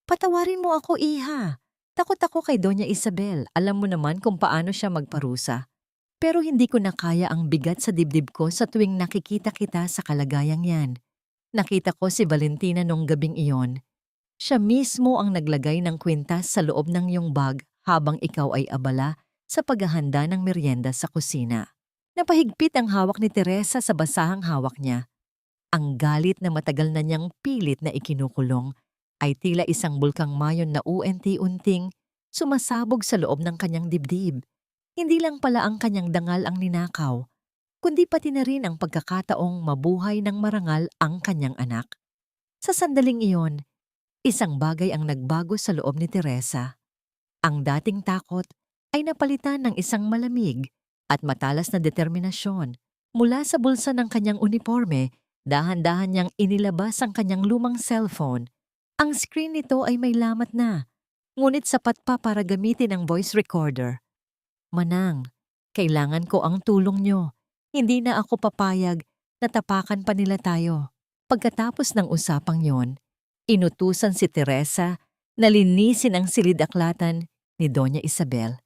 Patawarin mo ako, iha. Takot ako kay Doña Isabel. Alam mo naman kung paano siya magparusa. Pero hindi ko na kaya ang bigat sa dibdib ko sa tuwing nakikita kita sa kalagayang yan. Nakita ko si Valentina nung gabing iyon. Siya mismo ang naglagay ng kwintas sa loob ng iyong bag habang ikaw ay abala sa paghahanda ng merienda sa kusina. Napahigpit ang hawak ni Teresa sa basahang hawak niya. Ang galit na matagal na niyang pilit na ikinukulong ay tila isang bulkang mayon na unti-unting sumasabog sa loob ng kanyang dibdib. Hindi lang pala ang kanyang dangal ang ninakaw, kundi pati na rin ang pagkakataong mabuhay ng marangal ang kanyang anak. Sa sandaling iyon, isang bagay ang nagbago sa loob ni Teresa. Ang dating takot ay napalitan ng isang malamig at matalas na determinasyon. Mula sa bulsa ng kanyang uniforme, dahan-dahan niyang inilabas ang kanyang lumang cellphone. Ang screen nito ay may lamat na, ngunit sapat pa para gamitin ang voice recorder. Manang, kailangan ko ang tulong niyo. Hindi na ako papayag na tapakan pa nila tayo. Pagkatapos ng usapang yon, inutusan si Teresa Nalinisin ang silid-aklatan ni Doña Isabel,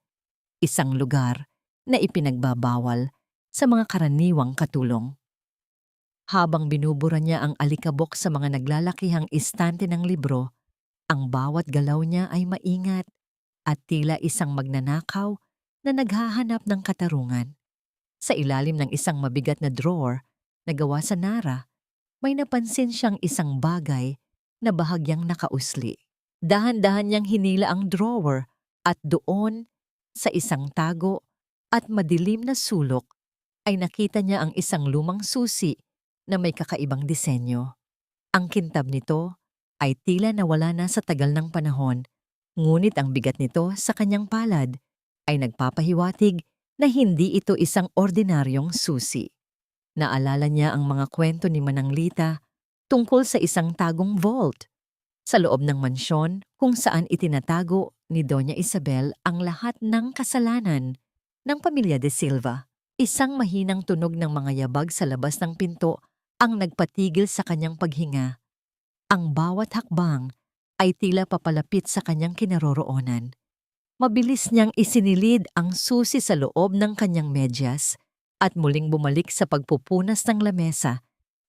isang lugar na ipinagbabawal sa mga karaniwang katulong. Habang binubura niya ang alikabok sa mga naglalakihang istante ng libro, ang bawat galaw niya ay maingat at tila isang magnanakaw na naghahanap ng katarungan. Sa ilalim ng isang mabigat na drawer na gawa sa nara, may napansin siyang isang bagay na bahagyang nakausli. Dahan-dahan niyang hinila ang drawer at doon, sa isang tago at madilim na sulok, ay nakita niya ang isang lumang susi na may kakaibang disenyo. Ang kintab nito ay tila nawala na sa tagal ng panahon, ngunit ang bigat nito sa kanyang palad ay nagpapahiwatig na hindi ito isang ordinaryong susi. Naalala niya ang mga kwento ni Manang Lita tungkol sa isang tagong vault sa loob ng mansyon kung saan itinatago ni Doña Isabel ang lahat ng kasalanan ng pamilya de Silva. Isang mahinang tunog ng mga yabag sa labas ng pinto ang nagpatigil sa kanyang paghinga. Ang bawat hakbang ay tila papalapit sa kanyang kinaroroonan. Mabilis niyang isinilid ang susi sa loob ng kanyang medyas at muling bumalik sa pagpupunas ng lamesa,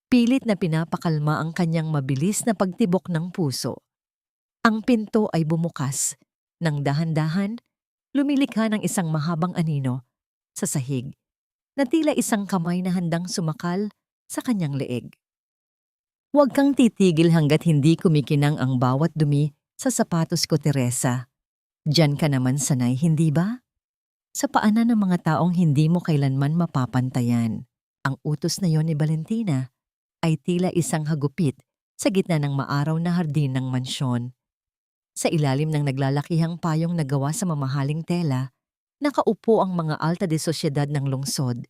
pilit na pinapakalma ang kanyang mabilis na pagtibok ng puso. Ang pinto ay bumukas. Nang dahan-dahan, lumilikha ng isang mahabang anino sa sahig na tila isang kamay na handang sumakal sa kanyang leeg. Huwag kang titigil hanggat hindi kumikinang ang bawat dumi sa sapatos ko, Teresa. Diyan ka naman sanay, hindi ba? Sa paanan ng mga taong hindi mo kailanman mapapantayan. Ang utos na yon ni Valentina ay tila isang hagupit sa gitna ng maaraw na hardin ng mansyon. Sa ilalim ng naglalakihang payong na gawa sa mamahaling tela, nakaupo ang mga alta de sosyedad ng lungsod,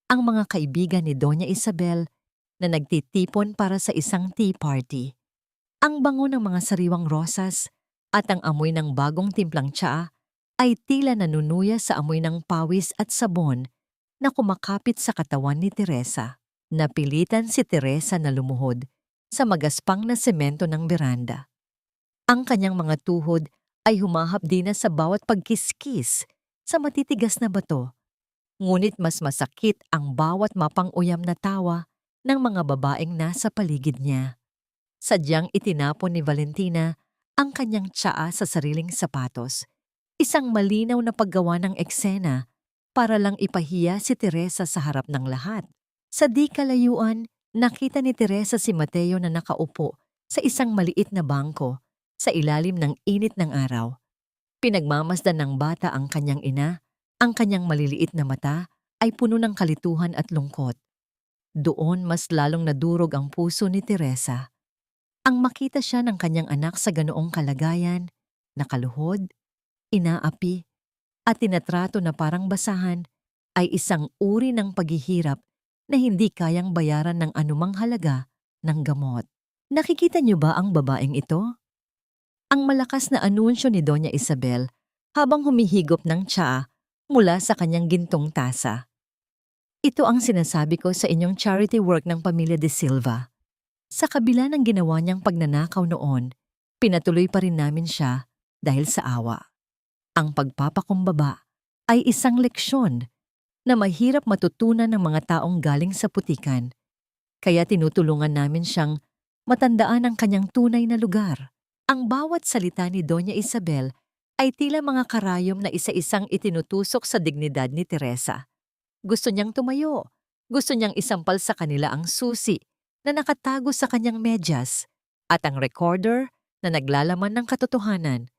ang mga kaibigan ni Doña Isabel na nagtitipon para sa isang tea party. Ang bango ng mga sariwang rosas at ang amoy ng bagong timplang tsaa ay tila nanunuya sa amoy ng pawis at sabon na kumakapit sa katawan ni Teresa. Napilitan si Teresa na lumuhod sa magaspang na semento ng beranda. Ang kanyang mga tuhod ay humahapdi na sa bawat pagkiskis sa matitigas na bato. Ngunit mas masakit ang bawat mapang-uyam na tawa ng mga babaeng nasa paligid niya. Sadyang itinapon ni Valentina ang kanyang tsaa sa sariling sapatos, isang malinaw na paggawa ng eksena para lang ipahiya si Teresa sa harap ng lahat. Sa di kalayuan, nakita ni Teresa si Mateo na nakaupo sa isang maliit na bangko sa ilalim ng init ng araw. Pinagmamasdan ng bata ang kanyang ina, ang kanyang maliliit na mata ay puno ng kalituhan at lungkot. Doon mas lalong nadurog ang puso ni Teresa. Ang makita siya ng kanyang anak sa ganoong kalagayan, nakaluhod, inaapi, at tinatrato na parang basahan, ay isang uri ng paghihirap na hindi kayang bayaran ng anumang halaga ng gamot. Nakikita niyo ba ang babaeng ito? Ang malakas na anunsyo ni Doña Isabel habang humihigop ng tsaa mula sa kanyang gintong tasa. Ito ang sinasabi ko sa inyong charity work ng pamilya de Silva. Sa kabila ng ginawa niyang pagnanakaw noon, pinatuloy pa rin namin siya dahil sa awa. Ang pagpapakumbaba ay isang leksyon na mahirap matutunan ng mga taong galing sa putikan. Kaya tinutulungan namin siyang matandaan ang kanyang tunay na lugar. Ang bawat salita ni Doña Isabel ay tila mga karayom na isa-isang itinutusok sa dignidad ni Teresa. Gusto niyang tumayo. Gusto niyang isampal sa kanila ang susi na nakatago sa kanyang medyas at ang recorder na naglalaman ng katotohanan.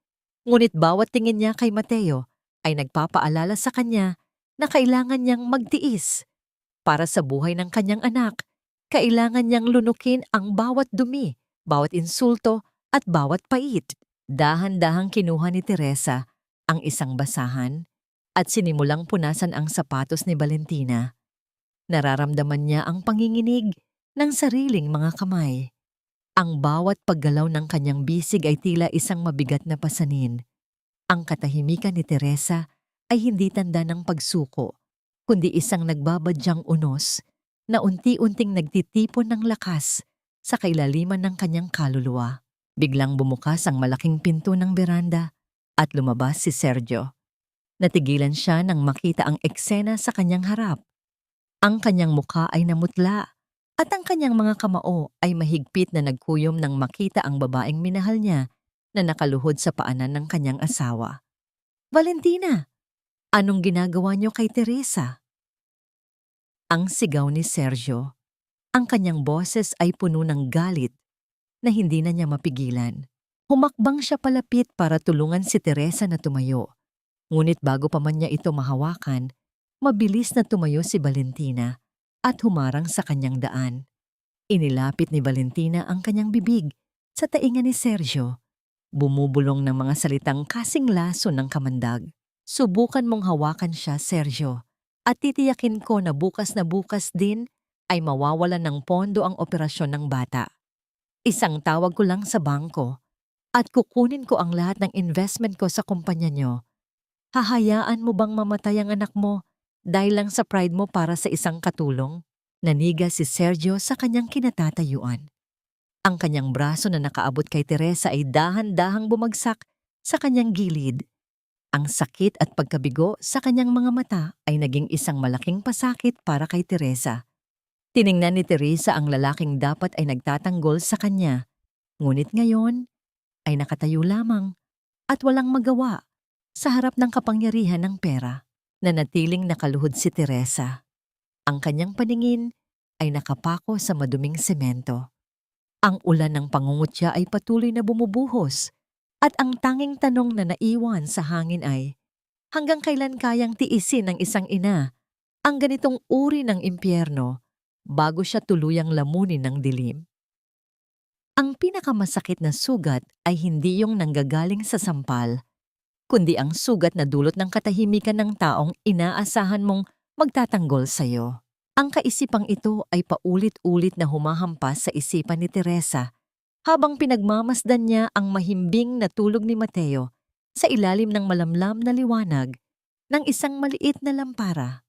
Ngunit bawat tingin niya kay Mateo ay nagpapaalala sa kanya na kailangan niyang magtiis. Para sa buhay ng kanyang anak, kailangan niyang lunukin ang bawat dumi, bawat insulto at bawat pait. Dahan-dahang kinuha ni Teresa ang isang basahan at sinimulang punasan ang sapatos ni Valentina. Nararamdaman niya ang panginginig ng sariling mga kamay. Ang bawat paggalaw ng kanyang bisig ay tila isang mabigat na pasanin. Ang katahimikan ni Teresa ay hindi tanda ng pagsuko, kundi isang nagbabadyang unos na unti-unting nagtitipon ng lakas sa kailaliman ng kanyang kaluluwa. Biglang bumukas ang malaking pinto ng beranda at lumabas si Sergio. Natigilan siya nang makita ang eksena sa kanyang harap. Ang kanyang muka ay namutla at ang kanyang mga kamao ay mahigpit na nagkuyom nang makita ang babaeng minahal niya na nakaluhod sa paanan ng kanyang asawa. "Valentina, anong ginagawa niyo kay Teresa?" Ang sigaw ni Sergio. Ang kanyang boses ay puno ng galit na hindi na niya mapigilan. Humakbang siya palapit para tulungan si Teresa na tumayo. Ngunit bago pa man niya ito mahawakan, mabilis na tumayo si Valentina at humarang sa kanyang daan. Inilapit ni Valentina ang kanyang bibig sa tainga ni Sergio. Bumubulong ng mga salitang kasing laso ng kamandag. "Subukan mong hawakan siya, Sergio, at titiyakin ko na bukas din ay mawawalan ng pondo ang operasyon ng bata. Isang tawag ko lang sa bangko at kukunin ko ang lahat ng investment ko sa kumpanya niyo. Hahayaan mo bang mamatay ang anak mo dahil lang sa pride mo para sa isang katulong?" Naniga si Sergio sa kanyang kinatatayuan. Ang kanyang braso na nakaabot kay Teresa ay dahan-dahang bumagsak sa kanyang gilid. Ang sakit at pagkabigo sa kanyang mga mata ay naging isang malaking pasakit para kay Teresa. Tiningnan ni Teresa ang lalaking dapat ay nagtatanggol sa kanya. Ngunit ngayon ay nakatayo lamang at walang magawa sa harap ng kapangyarihan ng pera. Nanatiling nakaluhod si Teresa. Ang kanyang paningin ay nakapako sa maduming semento. Ang ulan ng pangungutya ay patuloy na bumubuhos at ang tanging tanong na naiwan sa hangin ay, hanggang kailan kayang tiisin ng isang ina ang ganitong uri ng impyerno bago siya tuluyang lamunin ng dilim? Ang pinakamasakit na sugat ay hindi yung nanggagaling sa sampal, kundi ang sugat na dulot ng katahimikan ng taong inaasahan mong magtatanggol sa'yo. Ang kaisipang ito ay paulit-ulit na humahampas sa isipan ni Teresa habang pinagmamasdan niya ang mahimbing na tulog ni Mateo sa ilalim ng malamlam na liwanag ng isang maliit na lampara.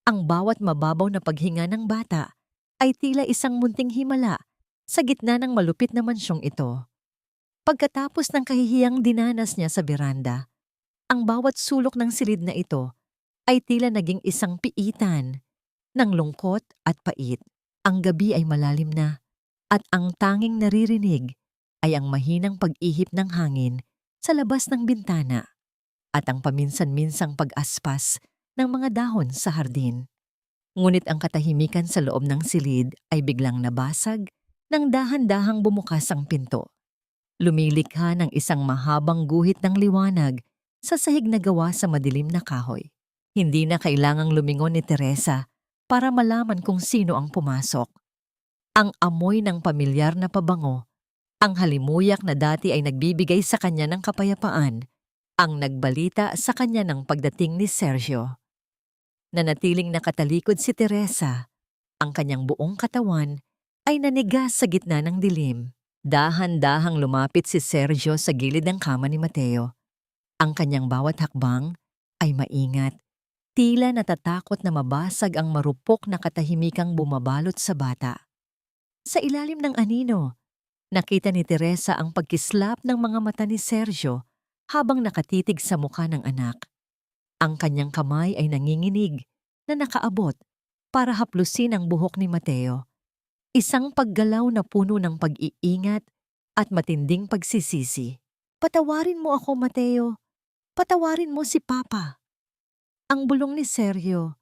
Ang bawat mababaw na paghinga ng bata ay tila isang munting himala sa gitna ng malupit na mansyong ito. Pagkatapos ng kahihiyang dinanas niya sa beranda, ang bawat sulok ng silid na ito ay tila naging isang piitan ng lungkot at pait. Ang gabi ay malalim na at ang tanging naririnig ay ang mahinang pag-ihip ng hangin sa labas ng bintana at ang paminsan-minsang pag-aspas ng mga dahon sa hardin. Ngunit ang katahimikan sa loob ng silid ay biglang nabasag nang dahan-dahang bumukas ang pinto. Lumilikha ng isang mahabang guhit ng liwanag sa sahig na gawa sa madilim na kahoy. Hindi na kailangang lumingon ni Teresa para malaman kung sino ang pumasok. Ang amoy ng pamilyar na pabango, ang halimuyak na dati ay nagbibigay sa kanya ng kapayapaan, ang nagbalita sa kanya ng pagdating ni Sergio. Nanatiling nakatalikod si Teresa. Ang kanyang buong katawan ay nanigas sa gitna ng dilim. Dahan-dahang lumapit si Sergio sa gilid ng kama ni Mateo. Ang kanyang bawat hakbang ay maingat. Tila natatakot na mabasag ang marupok na katahimikang bumabalot sa bata. Sa ilalim ng anino, nakita ni Teresa ang pagkislap ng mga mata ni Sergio habang nakatitig sa mukha ng anak. Ang kanyang kamay ay nanginginig na nakaabot para haplusin ang buhok ni Mateo. Isang paggalaw na puno ng pag-iingat at matinding pagsisisi. "Patawarin mo ako, Mateo. Patawarin mo si Papa." Ang bulong ni Sergio.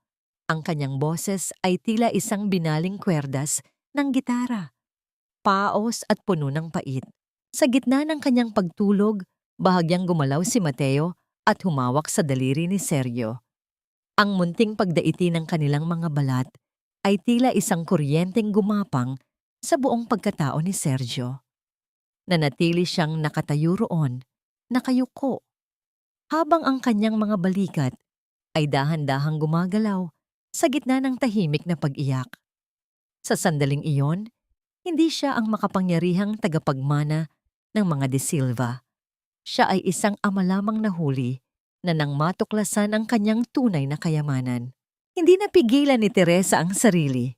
Ang kanyang boses ay tila isang binaling kwerdas ng gitara, paos at puno ng pait. Sa gitna ng kanyang pagtulog, bahagyang gumalaw si Mateo at humawak sa daliri ni Sergio. Ang munting pagdaiti ng kanilang mga balat ay tila isang kuryenteng gumapang sa buong pagkatao ni Sergio. Nanatili siyang nakatayo roon, nakayuko, habang ang kanyang mga balikat ay dahan-dahang gumagalaw sa gitna ng tahimik na pag-iyak. Sa sandaling iyon, hindi siya ang makapangyarihang tagapagmana ng mga De Silva. Siya ay isang ama lamang na huli na nang matuklasan ang kanyang tunay na kayamanan. Hindi napigilan ni Teresa ang sarili.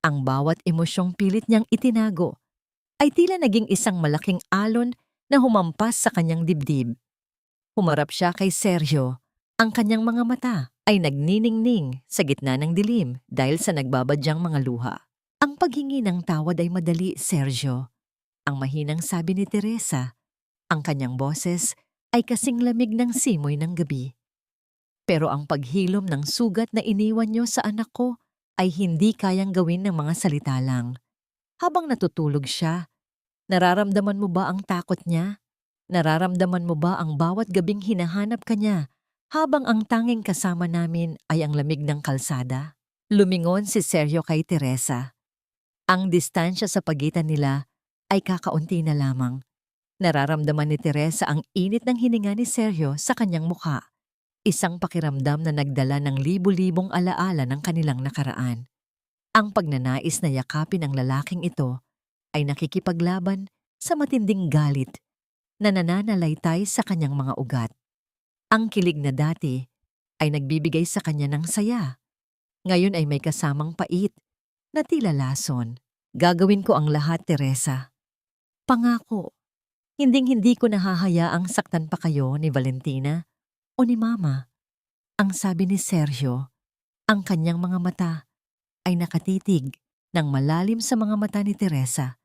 Ang bawat emosyong pilit niyang itinago ay tila naging isang malaking alon na humampas sa kanyang dibdib. Humarap siya kay Sergio. Ang kanyang mga mata ay nagniningning sa gitna ng dilim dahil sa nagbabadyang mga luha. Ang paghingi ng tawad ay madali, Sergio. Ang mahinang sabi ni Teresa. Ang kanyang boses ay kasing lamig ng simoy ng gabi. Pero ang paghilom ng sugat na iniwan niyo sa anak ko ay hindi kayang gawin ng mga salita lang. Habang natutulog siya, nararamdaman mo ba ang takot niya? Nararamdaman mo ba ang bawat gabing hinahanap ka niya habang ang tanging kasama namin ay ang lamig ng kalsada? Lumingon si Sergio kay Teresa. Ang distansya sa pagitan nila ay kakaunti na lamang. Nararamdaman ni Teresa ang init ng hininga ni Sergio sa kanyang mukha. Isang pakiramdam na nagdala ng libu-libong alaala ng kanilang nakaraan. Ang pagnanais na yakapin ang lalaking ito ay nakikipaglaban sa matinding galit na nananalaytay sa kanyang mga ugat. Ang kilig na dati ay nagbibigay sa kanya ng saya. Ngayon ay may kasamang pait na tila lason. Gagawin ko ang lahat, Teresa. Pangako, hinding-hindi ko nahahayaang saktan pa kayo ni Valentina o ni Mama. Ang sabi ni Sergio, ang kanyang mga mata ay nakatitig ng malalim sa mga mata ni Teresa.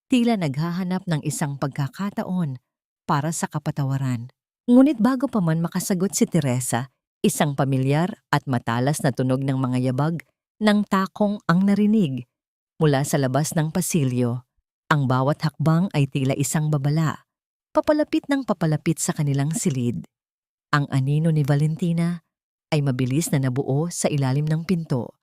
Tila naghahanap ng isang pagkakataon para sa kapatawaran. Ngunit bago pa man makasagot si Teresa, isang pamilyar at matalas na tunog ng mga yabag ng takong ang narinig mula sa labas ng pasilyo. Ang bawat hakbang ay tila isang babala, papalapit ng papalapit sa kanilang silid. Ang anino ni Valentina ay mabilis na nabuo sa ilalim ng pinto,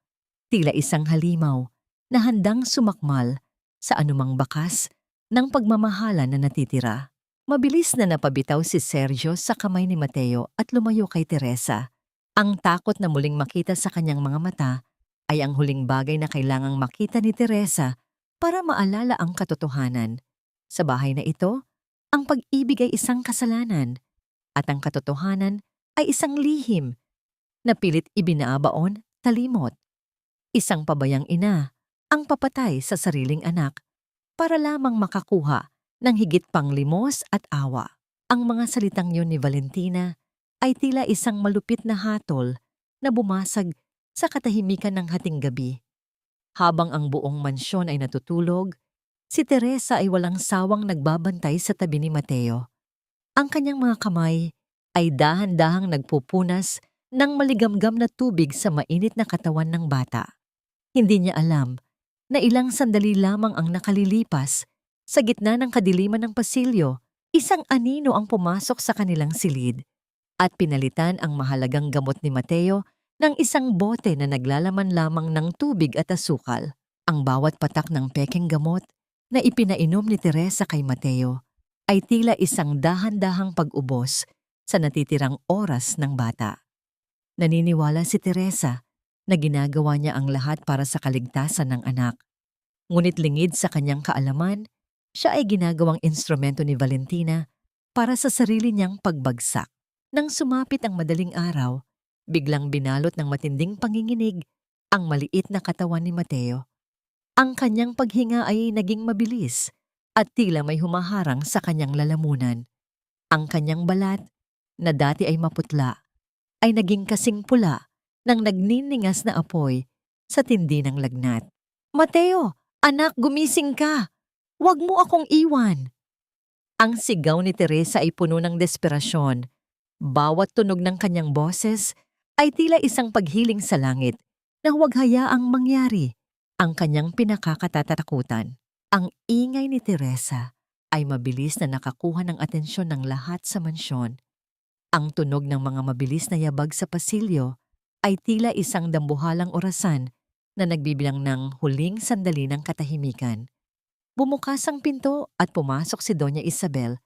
tila isang halimaw na handang sumakmal sa anumang bakas ng pagmamahala na natitira. Mabilis na napabitaw si Sergio sa kamay ni Mateo at lumayo kay Teresa. Ang takot na muling makita sa kanyang mga mata ay ang huling bagay na kailangang makita ni Teresa para maalala ang katotohanan. Sa bahay na ito, ang pag-ibig ay isang kasalanan at ang katotohanan ay isang lihim na pilit ibinabaon, talimot. Isang pabayang ina ang papatay sa sariling anak para lamang makakuha ng higit pang limos at awa. Ang mga salitang yun ni Valentina ay tila isang malupit na hatol na bumasag sa katahimikan ng hating gabi. Habang ang buong mansyon ay natutulog, si Teresa ay walang sawang nagbabantay sa tabi ni Mateo. Ang kanyang mga kamay ay dahan-dahang nagpupunas ng maligamgam na tubig sa mainit na katawan ng bata. Hindi niya alam na ilang sandali lamang ang nakalilipas. Sa gitna ng kadiliman ng pasilyo, isang anino ang pumasok sa kanilang silid at pinalitan ang mahalagang gamot ni Mateo ng isang bote na naglalaman lamang ng tubig at asukal. Ang bawat patak ng pekeng gamot na ipinainom ni Teresa kay Mateo ay tila isang dahan-dahang pag-ubos sa natitirang oras ng bata. Naniniwala si Teresa na ginagawa niya ang lahat para sa kaligtasan ng anak. Ngunit lingid sa kanyang kaalaman, siya ay ginagawang instrumento ni Valentina para sa sarili niyang pagbagsak. Nang sumapit ang madaling araw, biglang binalot ng matinding panginginig ang maliit na katawan ni Mateo. Ang kanyang paghinga ay naging mabilis at tila may humaharang sa kanyang lalamunan. Ang kanyang balat, na dati ay maputla, ay naging kasing pula ng nagniningas na apoy sa tindi ng lagnat. Mateo, anak, gumising ka! Huwag mo akong iwan! Ang sigaw ni Teresa ay puno ng desperasyon. Bawat tunog ng kanyang boses ay tila isang paghiling sa langit na huwag hayaang mangyari ang kanyang pinakakatatakutan. Ang ingay ni Teresa ay mabilis na nakakuha ng atensyon ng lahat sa mansyon. Ang tunog ng mga mabilis na yabag sa pasilyo ay tila isang dambuhalang orasan na nagbibilang ng huling sandali ng katahimikan. Bumukas ang pinto at pumasok si Doña Isabel.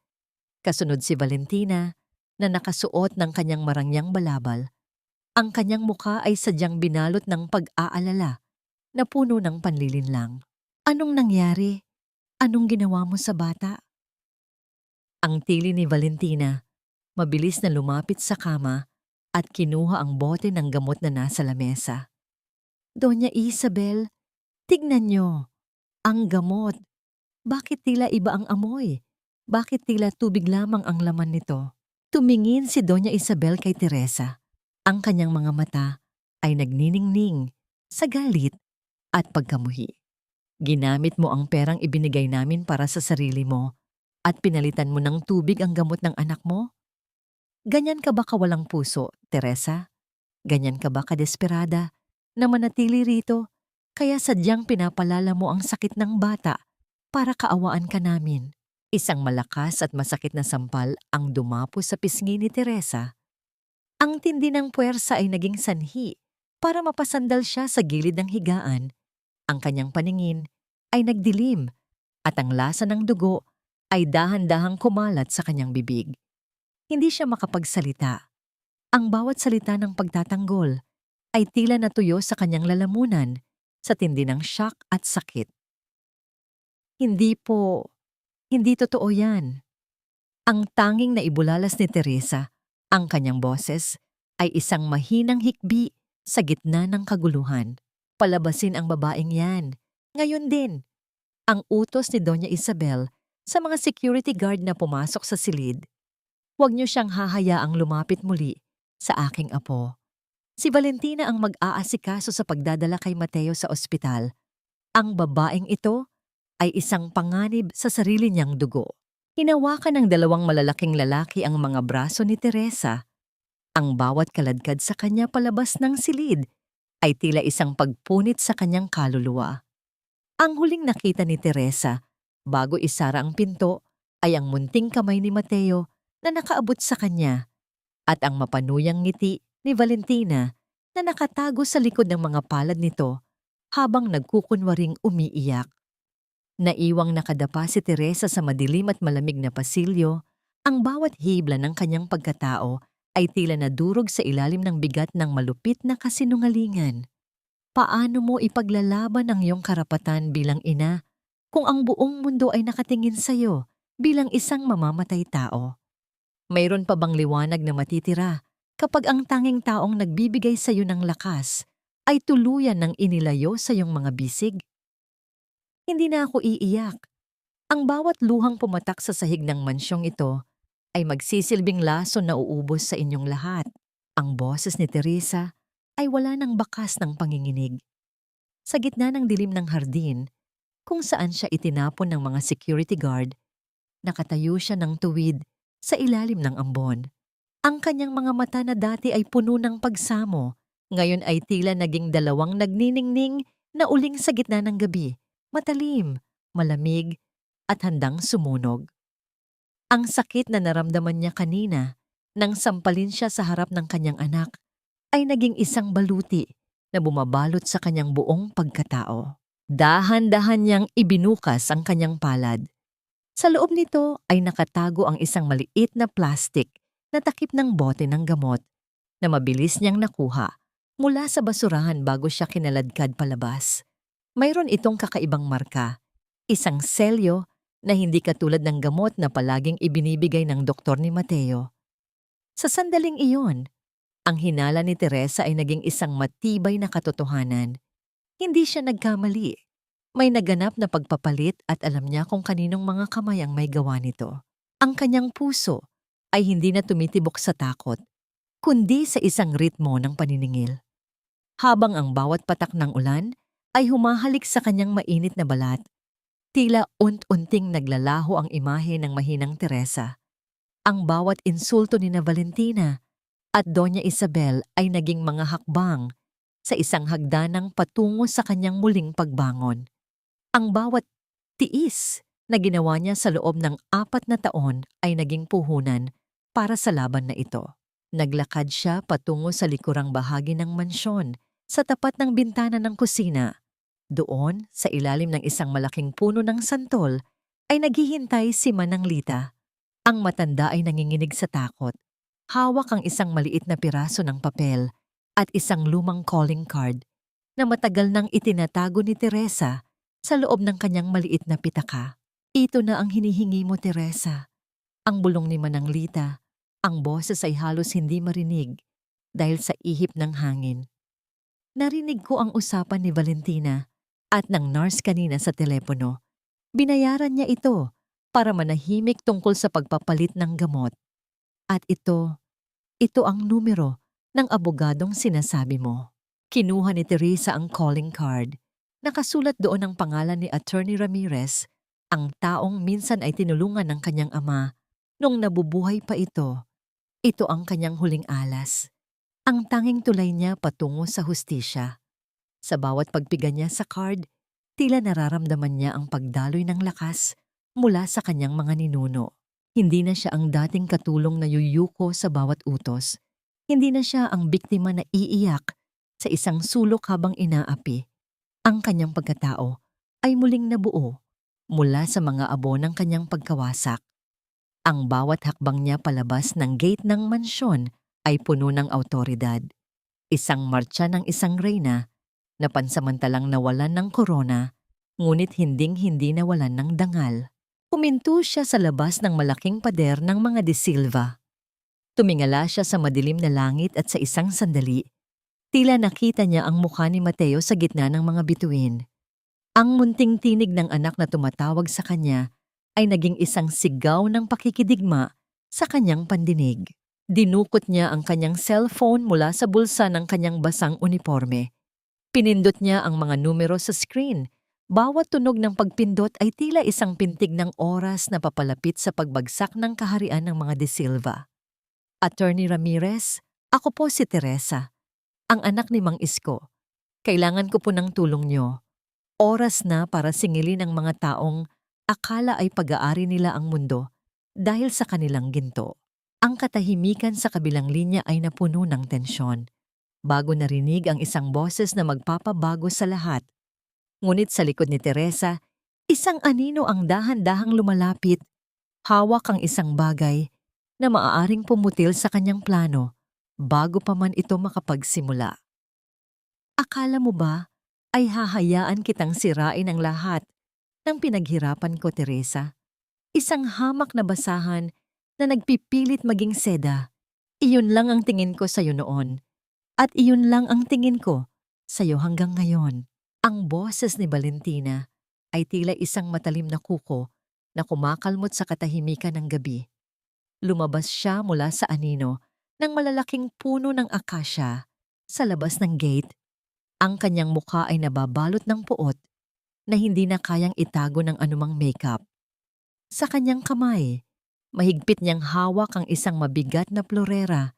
Kasunod si Valentina na nakasuot ng kanyang marangyang balabal. Ang kanyang mukha ay sadyang binalot ng pag-aalala na puno ng panlilinlang. Anong nangyari? Anong ginawa mo sa bata? Ang tili ni Valentina, mabilis na lumapit sa kama at kinuha ang bote ng gamot na nasa lamesa. Doña Isabel, tignan niyo, ang gamot. Bakit tila iba ang amoy? Bakit tila tubig lamang ang laman nito? Tumingin si Doña Isabel kay Teresa. Ang kanyang mga mata ay nagniningning sa galit at pagkamuhi. Ginamit mo ang perang ibinigay namin para sa sarili mo at pinalitan mo ng tubig ang gamot ng anak mo? Ganyan ka ba kawalang puso, Teresa? Ganyan ka ba kadesperada na manatili rito kaya sadyang pinapalala mo ang sakit ng bata para kaawaan ka namin? Isang malakas at masakit na sampal ang dumapo sa pisngi ni Teresa. Ang tindi ng puwersa ay naging sanhi para mapasandal siya sa gilid ng higaan. Ang kanyang paningin ay nagdilim at ang lasa ng dugo ay dahan-dahang kumalat sa kanyang bibig. Hindi siya makapagsalita. Ang bawat salita ng pagtatanggol ay tila natuyo sa kanyang lalamunan sa tindi ng shock at sakit. Hindi totoo yan. Ang tanging naibulalas ni Teresa, ang kanyang boses, ay isang mahinang hikbi sa gitna ng kaguluhan. Palabasin ang babaeng yan. Ngayon din, ang utos ni Doña Isabel sa mga security guard na pumasok sa silid. Huwag niyo siyang hahayaang lumapit muli sa aking apo. Si Valentina ang mag-aasikaso sa pagdadala kay Mateo sa ospital. Ang babaeng ito ay isang panganib sa sarili niyang dugo. Hinawakan ng dalawang malalaking lalaki ang mga braso ni Teresa. Ang bawat kaladkad sa kanya palabas ng silid ay tila isang pagpunit sa kanyang kaluluwa. Ang huling nakita ni Teresa bago isara ang pinto ay ang munting kamay ni Mateo na nakaabot sa kanya at ang mapanuyang ngiti ni Valentina na nakatago sa likod ng mga palad nito habang nagkukunwaring umiiyak. Naiwang nakadapa si Teresa sa madilim at malamig na pasilyo, ang bawat hibla ng kanyang pagkatao ay tila nadurog sa ilalim ng bigat ng malupit na kasinungalingan. Paano mo ipaglalaban ang iyong karapatan bilang ina kung ang buong mundo ay nakatingin sa iyo bilang isang mamamatay tao? Mayroon pa bang liwanag na matitira kapag ang tanging taong nagbibigay sa iyo ng lakas ay tuluyan ng inilayo sa iyong mga bisig? Hindi na ako iiyak. Ang bawat luhang pumatak sa sahig ng mansyong ito ay magsisilbing lason na uubos sa inyong lahat. Ang boses ni Teresa ay wala ng bakas ng panginginig. Sa gitna ng dilim ng hardin, kung saan siya itinapon ng mga security guard, nakatayo siya ng tuwid sa ilalim ng ambon. Ang kanyang mga mata na dati ay puno ng pagsamo, ngayon ay tila naging dalawang nagniningning na uling sa gitna ng gabi. Matalim, malamig, at handang sumunog. Ang sakit na naramdaman niya kanina nang sampalin siya sa harap ng kanyang anak ay naging isang baluti na bumabalot sa kanyang buong pagkatao. Dahan-dahan niyang ibinukas ang kanyang palad. Sa loob nito ay nakatago ang isang maliit na plastik na takip ng bote ng gamot na mabilis niyang nakuha mula sa basurahan bago siya kinaladkad palabas. Mayroon itong kakaibang marka, isang selyo na hindi katulad ng gamot na palaging ibinibigay ng doktor ni Mateo. Sa sandaling iyon, ang hinala ni Teresa ay naging isang matibay na katotohanan. Hindi siya nagkamali. May naganap na pagpapalit at alam niya kung kaninong mga kamay ang may gawa nito. Ang kanyang puso ay hindi na tumitibok sa takot, kundi sa isang ritmo ng paniningil. Habang ang bawat patak ng ulan ay humahalik sa kanyang mainit na balat, tila unt-unting naglalaho ang imahe ng mahinang Teresa. Ang bawat insulto ni na Valentina at Doña Isabel ay naging mga hakbang sa isang hagdanang patungo sa kanyang muling pagbangon. Ang bawat tiis na ginawa niya sa loob ng 4 na taon ay naging puhunan para sa laban na ito. Naglakad siya patungo sa likurang bahagi ng mansyon sa tapat ng bintana ng kusina. Doon, sa ilalim ng isang malaking puno ng santol, ay naghihintay si Manang Lita. Ang matanda ay nanginginig sa takot. Hawak ang isang maliit na piraso ng papel at isang lumang calling card na matagal nang itinatago ni Teresa sa loob ng kanyang maliit na pitaka. Ito na ang hinihingi mo, Teresa. Ang bulong ni Manang Lita, ang boses ay halos hindi marinig dahil sa ihip ng hangin. Narinig ko ang usapan ni Valentina at ng nurse kanina sa telepono. Binayaran niya ito para manahimik tungkol sa pagpapalit ng gamot. At ito ang numero ng abogadong sinasabi mo. Kinuha ni Teresa ang calling card. Nakasulat doon ang pangalan ni Attorney Ramirez, ang taong minsan ay tinulungan ng kanyang ama nung nabubuhay pa ito. Ito ang kanyang huling alas. Ang tanging tulay niya patungo sa hustisya. Sa bawat pagpiga niya sa card, tila nararamdaman niya ang pagdaloy ng lakas mula sa kanyang mga ninuno. Hindi na siya ang dating katulong na yuyuko sa bawat utos. Hindi na siya ang biktima na iiyak sa isang sulok habang inaapi. Ang kanyang pagkatao ay muling nabuo mula sa mga abo ng kanyang pagkawasak. Ang bawat hakbang niya palabas ng gate ng mansyon ay puno ng awtoridad. Isang marcha ng isang reyna na pansamantalang nawalan ng korona, ngunit hinding-hindi nawalan ng dangal. Huminto siya sa labas ng malaking pader ng mga De Silva. Tumingala siya sa madilim na langit at sa isang sandali, tila nakita niya ang mukha ni Mateo sa gitna ng mga bituin. Ang munting tinig ng anak na tumatawag sa kanya ay naging isang sigaw ng pakikidigma sa kanyang pandinig. Dinukot niya ang kanyang cellphone mula sa bulsa ng kanyang basang uniforme. Pinindot niya ang mga numero sa screen. Bawat tunog ng pagpindot ay tila isang pintig ng oras na papalapit sa pagbagsak ng kaharian ng mga De Silva. Attorney Ramirez, ako po si Teresa, ang anak ni Mang Isko. Kailangan ko po ng tulong niyo. Oras na para singilin ang mga taong akala ay pag-aari nila ang mundo dahil sa kanilang ginto. Ang katahimikan sa kabilang linya ay napuno ng tensyon. Bago narinig ang isang boses na magpapabago sa lahat. Ngunit sa likod ni Teresa, isang anino ang dahan-dahang lumalapit. Hawak ang isang bagay na maaaring pumutil sa kanyang plano bago pa man ito makapagsimula. Akala mo ba ay hahayaan kitang sirain ang lahat ng pinaghirapan ko, Teresa? Isang hamak na basahan na nagpipilit maging seda. Iyon lang ang tingin ko sa'yo noon. At iyon lang ang tingin ko sa'yo hanggang ngayon. Ang boses ni Valentina ay tila isang matalim na kuko na kumakalmot sa katahimikan ng gabi. Lumabas siya mula sa anino ng malalaking puno ng akasya sa labas ng gate. Ang kanyang mukha ay nababalot ng puot na hindi na kayang itago ng anumang makeup. Sa kanyang kamay, mahigpit niyang hawak ang isang mabigat na florera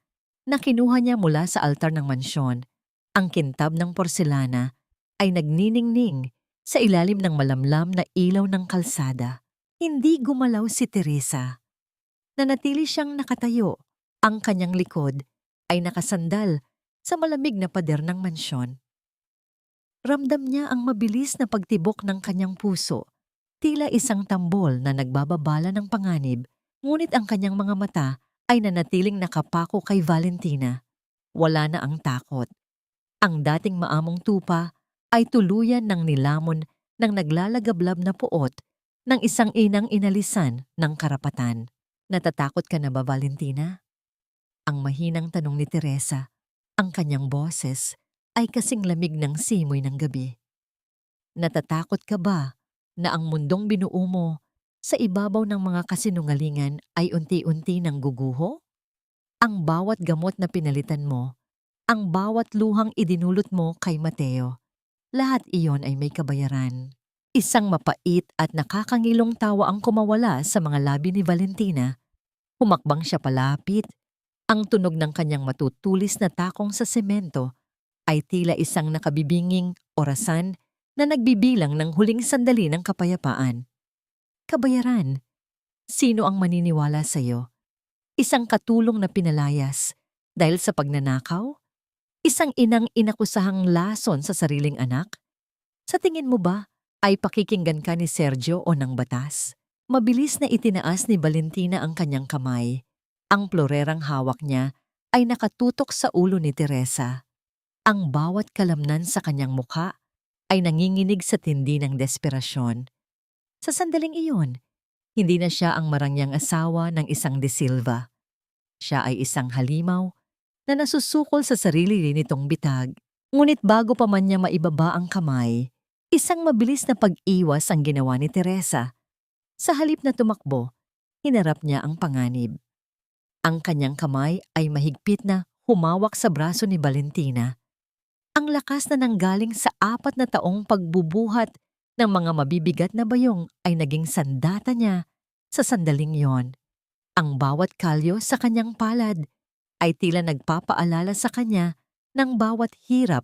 na kinuha niya mula sa altar ng mansyon. Ang kintab ng porselana ay nagniningning sa ilalim ng malamlam na ilaw ng kalsada. Hindi gumalaw si Teresa. Nanatili siyang nakatayo. Ang kanyang likod ay nakasandal sa malamig na pader ng mansyon. Ramdam niya ang mabilis na pagtibok ng kanyang puso, tila isang tambol na nagbababala ng panganib, ngunit ang kanyang mga mata ay nanatiling nakapako kay Valentina. Wala na ang takot. Ang dating maamong tupa ay tuluyan ng nilamon ng naglalagablab na puot ng isang inang inalisan ng karapatan. Natatakot ka na ba, Valentina? Ang mahinang tanong ni Teresa. Ang kanyang boses ay kasing lamig ng simoy ng gabi. Natatakot ka ba na ang mundong binuo mo sa ibabaw ng mga kasinungalingan ay unti-unti nang guguho? Ang bawat gamot na pinalitan mo, ang bawat luhang idinulot mo kay Mateo, lahat iyon ay may kabayaran. Isang mapait at nakakangilong tawa ang kumawala sa mga labi ni Valentina. Humakbang siya palapit. Ang tunog ng kanyang matutulis na takong sa semento ay tila isang nakabibinging orasan na nagbibilang ng huling sandali ng kapayapaan. Kabayaran. Sino ang maniniwala sa iyo? Isang katulong na pinalayas dahil sa pagnanakaw? Isang inang inakusahang lason sa sariling anak? Sa tingin mo ba ay pakikinggan ka ni Sergio o ng batas? Mabilis na itinaas ni Valentina ang kanyang kamay. Ang florerang hawak niya ay nakatutok sa ulo ni Teresa. Ang bawat kalamnan sa kanyang mukha ay nanginginig sa tindi ng desperasyon. Sa sandaling iyon, hindi na siya ang marangyang asawa ng isang De Silva. Siya ay isang halimaw na nasusukol sa sarili nitong bitag. Ngunit bago pa man niya maibaba ang kamay, Isang mabilis na pag-iwas ang ginawa ni Teresa. Sa halip na tumakbo, hinarap niya ang panganib. Ang kanyang kamay ay mahigpit na humawak sa braso ni Valentina. Ang lakas na nanggaling sa 4 na taong pagbubuhat ng mga mabibigat na bayong ay naging sandata niya sa sandaling yon. Ang bawat kalyo sa kanyang palad ay tila nagpapaalala sa kanya ng bawat hirap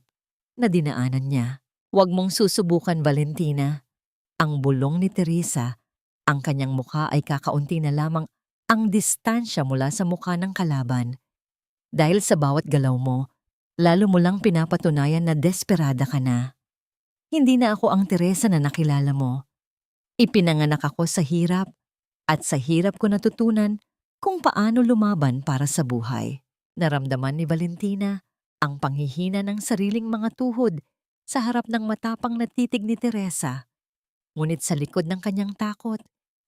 na dinaanan niya. Huwag mong susubukan, Valentina. Ang bulong ni Teresa, ang kanyang mukha ay kakaunti na lamang ang distansya mula sa mukha ng kalaban. Dahil sa bawat galaw mo, lalo mo lang pinapatunayan na desperada ka na. Hindi na ako ang Teresa na nakilala mo. Ipinanganak ako sa hirap at sa hirap ko natutunan kung paano lumaban para sa buhay. Naramdaman ni Valentina ang panghihina ng sariling mga tuhod sa harap ng matapang na titig ni Teresa. Ngunit sa likod ng kanyang takot,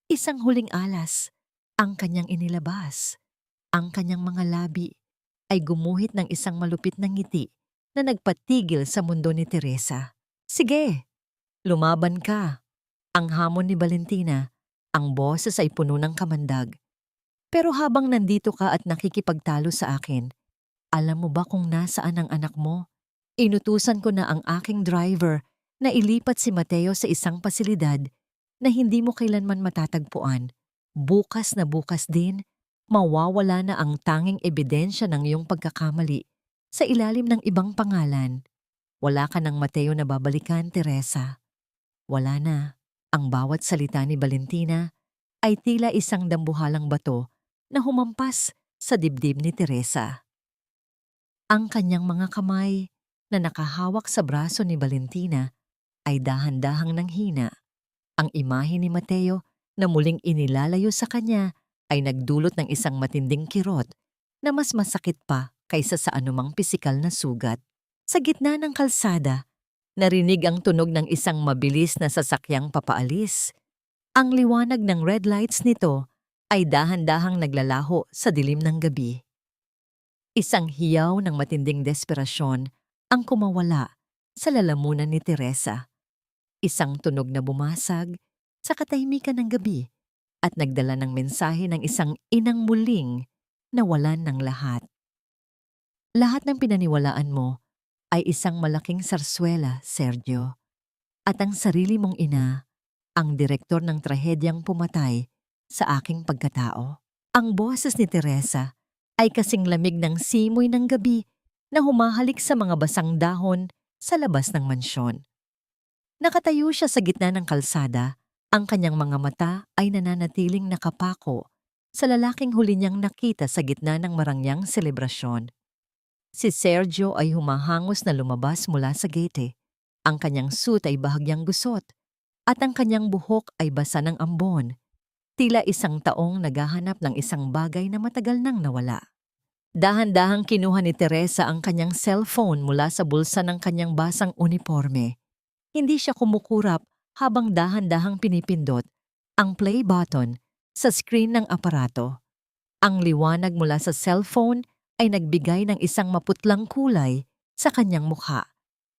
isang huling alas ang kanyang inilabas. Ang kanyang mga labi ay gumuhit ng isang malupit na ngiti na nagpatigil sa mundo ni Teresa. Sige, lumaban ka. Ang hamon ni Valentina, ang boses ay puno ng kamandag. Pero habang nandito ka at nakikipagtalo sa akin, alam mo ba kung nasaan ang anak mo? Inutusan ko na ang aking driver na ilipat si Mateo sa isang pasilidad na hindi mo kailanman matatagpuan. Bukas na bukas din, mawawala na ang tanging ebidensya ng iyong pagkakamali sa ilalim ng ibang pangalan. Wala ka ng Mateo na babalikan, Teresa. Wala na. Ang bawat salita ni Valentina ay tila isang dambuhalang bato na humampas sa dibdib ni Teresa. Ang kanyang mga kamay na nakahawak sa braso ni Valentina ay dahan-dahang nanghina. Ang imahe ni Mateo na muling inilalayo sa kanya ay nagdulot ng isang matinding kirot na mas masakit pa kaysa sa anumang pisikal na sugat. Sa gitna ng kalsada, narinig ang tunog ng isang mabilis na sasakyang papaalis. Ang liwanag ng red lights nito ay dahan-dahang naglalaho sa dilim ng gabi. Isang hiyaw ng matinding desperasyon ang kumawala sa lalamunan ni Teresa. Isang tunog na bumasag sa katahimikan ng gabi at nagdala ng mensahe ng isang inang muling nawalan ng lahat. Lahat ng pinaniwalaan mo ay isang malaking sarswela, Sergio. At ang sarili mong ina, ang direktor ng trahedyang pumatay sa aking pagkatao. Ang boses ni Teresa ay kasing lamig ng simoy ng gabi na humahalik sa mga basang dahon sa labas ng mansyon. Nakatayo siya sa gitna ng kalsada, ang kanyang mga mata ay nananatiling nakapako sa lalaking huli niyang nakita sa gitna ng marangyang selebrasyon. Si Sergio ay humahangos na lumabas mula sa gate. Ang kanyang suit ay bahagyang gusot at ang kanyang buhok ay basa ng ambon. Tila isang taong naghahanap ng isang bagay na matagal nang nawala. Dahan-dahang kinuha ni Teresa ang kanyang cellphone mula sa bulsa ng kanyang basang uniforme. Hindi siya kumukurap habang dahan-dahang pinipindot ang play button sa screen ng aparato. Ang liwanag mula sa cellphone ay nagbigay ng isang maputlang kulay sa kanyang mukha,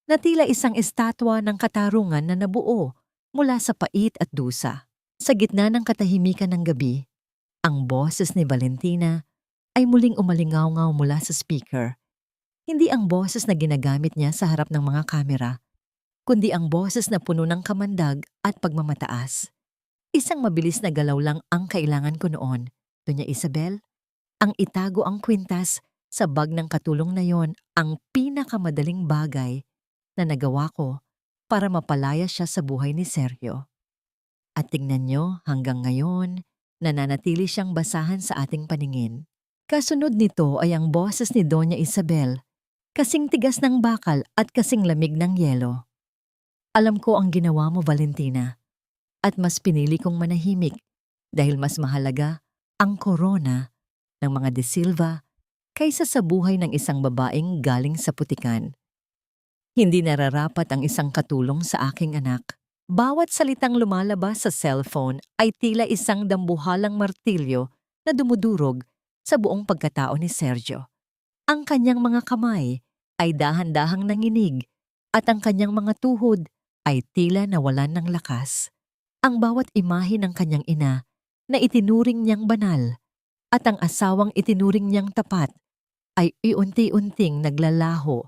na tila isang estatwa ng katarungan na nabuo mula sa pait at dusa. Sa gitna ng katahimikan ng gabi, ang boses ni Valentina ay muling umalingaw-ngaw mula sa speaker. Hindi ang boses na ginagamit niya sa harap ng mga kamera, kundi ang boses na puno ng kamandag at pagmamataas. Isang mabilis na galaw lang ang kailangan ko noon, Doña Isabel. Ang itago ang kwintas sa bag ng katulong na yon ang pinakamadaling bagay na nagawa ko para mapalaya siya sa buhay ni Sergio. At tingnan niyo, hanggang ngayon, nananatili siyang basahan sa ating paningin. Kasunod nito ay ang boses ni Doña Isabel, kasing tigas ng bakal at kasing lamig ng yelo. Alam ko ang ginawa mo, Valentina, at mas pinili kong manahimik dahil mas mahalaga ang korona ng mga De Silva kaysa sa buhay ng isang babaeng galing sa putikan. Hindi nararapat ang isang katulong sa aking anak. Bawat salitang lumalabas sa cellphone ay tila isang dambuhalang martilyo na dumudurog sa buong pagkatao ni Sergio. Ang kanyang mga kamay ay dahan-dahang nanginig at ang kanyang mga tuhod ay tila nawalan ng lakas. Ang bawat imahe ng kanyang ina na itinuring niyang banal at ang asawang itinuring niyang tapat ay iunti-unting naglalaho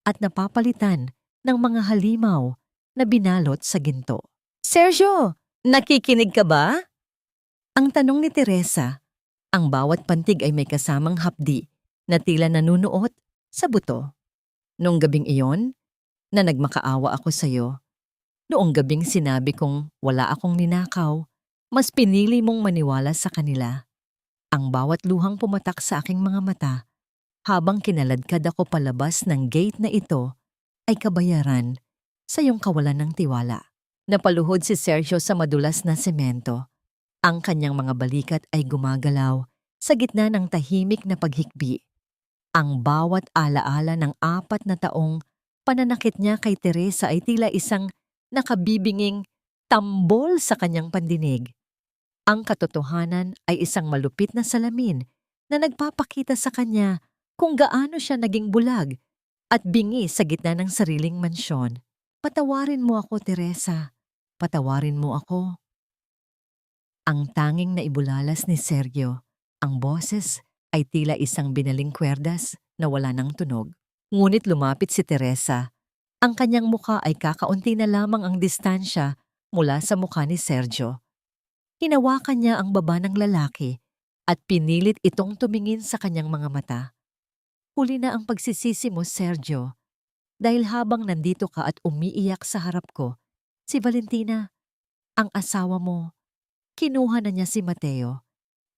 at napapalitan ng mga halimaw na binalot sa ginto. Sergio, nakikinig ka ba? Ang tanong ni Teresa. Ang bawat pantig ay may kasamang hapdi na tila nanunuot sa buto. Noong gabing iyon, na nagmakaawa ako sa'yo, noong gabing sinabi kong wala akong ninakaw, mas pinili mong maniwala sa kanila. Ang bawat luhang pumatak sa aking mga mata habang kinaladkad ako palabas ng gate na ito ay kabayaran sa iyong kawalan ng tiwala. Napaluhod si Sergio sa madulas na semento. Ang kanyang mga balikat ay gumagalaw sa gitna ng tahimik na paghikbi. Ang bawat alaala ng 4 na taong pananakit niya kay Teresa ay tila isang nakabibinging tambol sa kanyang pandinig. Ang katotohanan ay isang malupit na salamin na nagpapakita sa kanya kung gaano siya naging bulag at bingi sa gitna ng sariling mansyon. Patawarin mo ako, Teresa. Patawarin mo ako. Ang tanging naibulalas ni Sergio, ang boses ay tila isang binaling kwerdas na wala ng tunog. Ngunit lumapit si Teresa. Ang kanyang mukha ay kakaunti na lamang ang distansya mula sa mukha ni Sergio. Hinawakan niya ang baba ng lalaki at pinilit itong tumingin sa kanyang mga mata. Huli na ang pagsisisi mo, Sergio, dahil habang nandito ka at umiiyak sa harap ko, si Valentina, ang asawa mo, kinuha na niya si Mateo.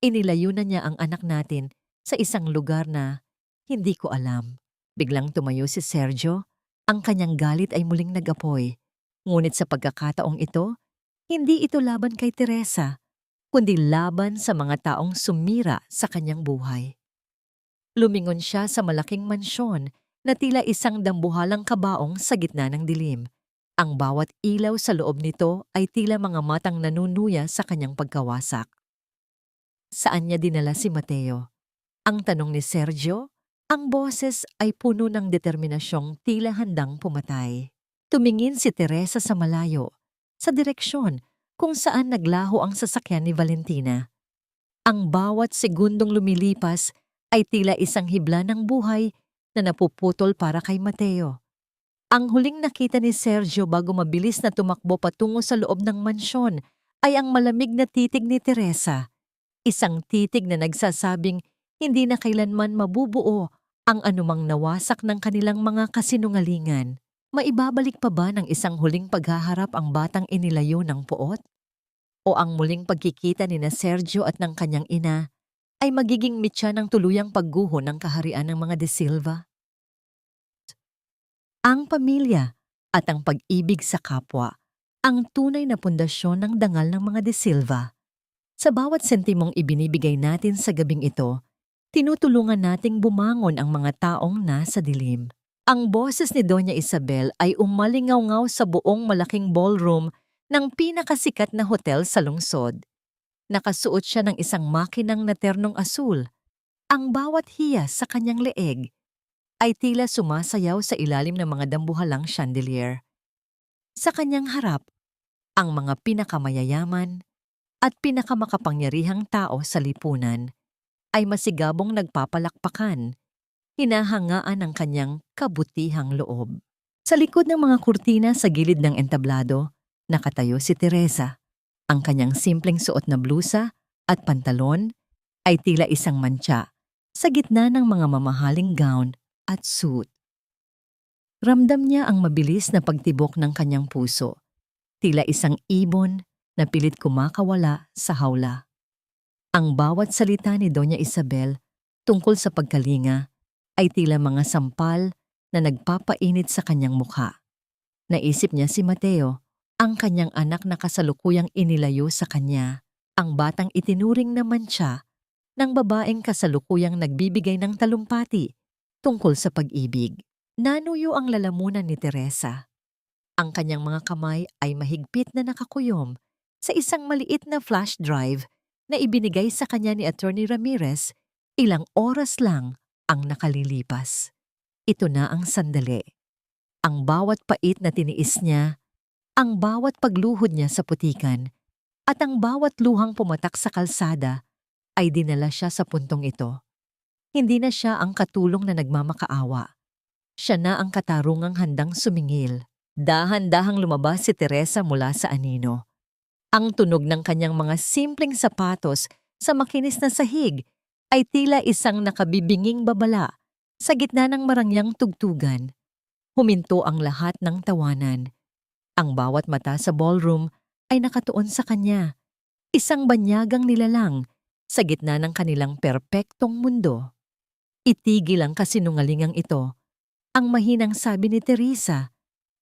Inilayo na niya ang anak natin sa isang lugar na hindi ko alam. Biglang tumayo si Sergio, ang kanyang galit ay muling nag-apoy. Ngunit sa pagkakataong ito, hindi ito laban kay Teresa, kundi laban sa mga taong sumira sa kanyang buhay. Lumingon siya sa malaking mansyon na tila isang dambuhalang kabaong sa gitna ng dilim. Ang bawat ilaw sa loob nito ay tila mga matang nanunuya sa kanyang pagkawasak. Saan niya dinala si Mateo? Ang tanong ni Sergio, ang boses ay puno ng determinasyong tila handang pumatay. Tumingin si Teresa sa malayo, sa direksyon kung saan naglaho ang sasakyan ni Valentina. Ang bawat segundong lumilipas ay tila isang hibla ng buhay na napuputol para kay Mateo. Ang huling nakita ni Sergio bago mabilis na tumakbo patungo sa loob ng mansyon ay ang malamig na titig ni Teresa. Isang titig na nagsasabing hindi na kailanman mabubuo ang anumang nawasak ng kanilang mga kasinungalingan. Maibabalik pa ba ng isang huling paghaharap ang batang inilayo ng poot? O ang muling pagkikita ni na Sergio at ng kanyang ina ay magiging mitya ng tuluyang pagguho ng kaharian ng mga De Silva? Ang pamilya at ang pag-ibig sa kapwa, ang tunay na pundasyon ng dangal ng mga De Silva. Sa bawat sentimong ibinibigay natin sa gabing ito, tinutulungan nating bumangon ang mga taong nasa dilim. Ang boses ni Doña Isabel ay umalingaw-ngaw sa buong malaking ballroom ng pinakasikat na hotel sa lungsod. Nakasuot siya ng isang makinang na ternong asul. Ang bawat hiyas sa kanyang leeg ay tila sumasayaw sa ilalim ng mga dambuhalang chandelier. Sa kanyang harap, ang mga pinakamayayaman at pinakamakapangyarihang tao sa lipunan ay masigabong nagpapalakpakan, hinahangaan ng kanyang kabutihang loob. Sa likod ng mga kurtina sa gilid ng entablado, nakatayo si Teresa. Ang kanyang simpleng suot na blusa at pantalon ay tila isang mantsa sa gitna ng mga mamahaling gown at suit. Ramdam niya ang mabilis na pagtibok ng kanyang puso, tila isang ibon na pilit kumakawala sa hawla. Ang bawat salita ni Doña Isabel tungkol sa pagkalinga ay tila mga sampal na nagpapainit sa kanyang mukha. Naisip niya si Mateo, ang kanyang anak na kasalukuyang inilayo sa kanya, ang batang itinuring naman siya ng babaeng kasalukuyang nagbibigay ng talumpati tungkol sa pag-ibig. Nanuyo ang lalamunan ni Teresa. Ang kanyang mga kamay ay mahigpit na nakakuyom sa isang maliit na flash drive na ibinigay sa kanya ni Attorney Ramirez ilang oras lang ang nakalilipas. Ito na ang sandali. Ang bawat pait na tiniis niya Ang bawat pagluhod niya sa putikan at ang bawat luhang pumatak sa kalsada ay dinala siya sa puntong ito. Hindi na siya ang katulong na nagmamakaawa. Siya na ang katarungang handang sumingil. Dahan-dahang lumabas si Teresa mula sa anino. Ang tunog ng kanyang mga simpleng sapatos sa makinis na sahig ay tila isang nakabibinging babala sa gitna ng marangyang tugtugan. Huminto ang lahat ng tawanan. Ang bawat mata sa ballroom ay nakatuon sa kanya. Isang banyagang nilalang sa gitna ng kanilang perpektong mundo. Itigil ang kasinungalingang ito, ang mahinang sabi ni Teresa.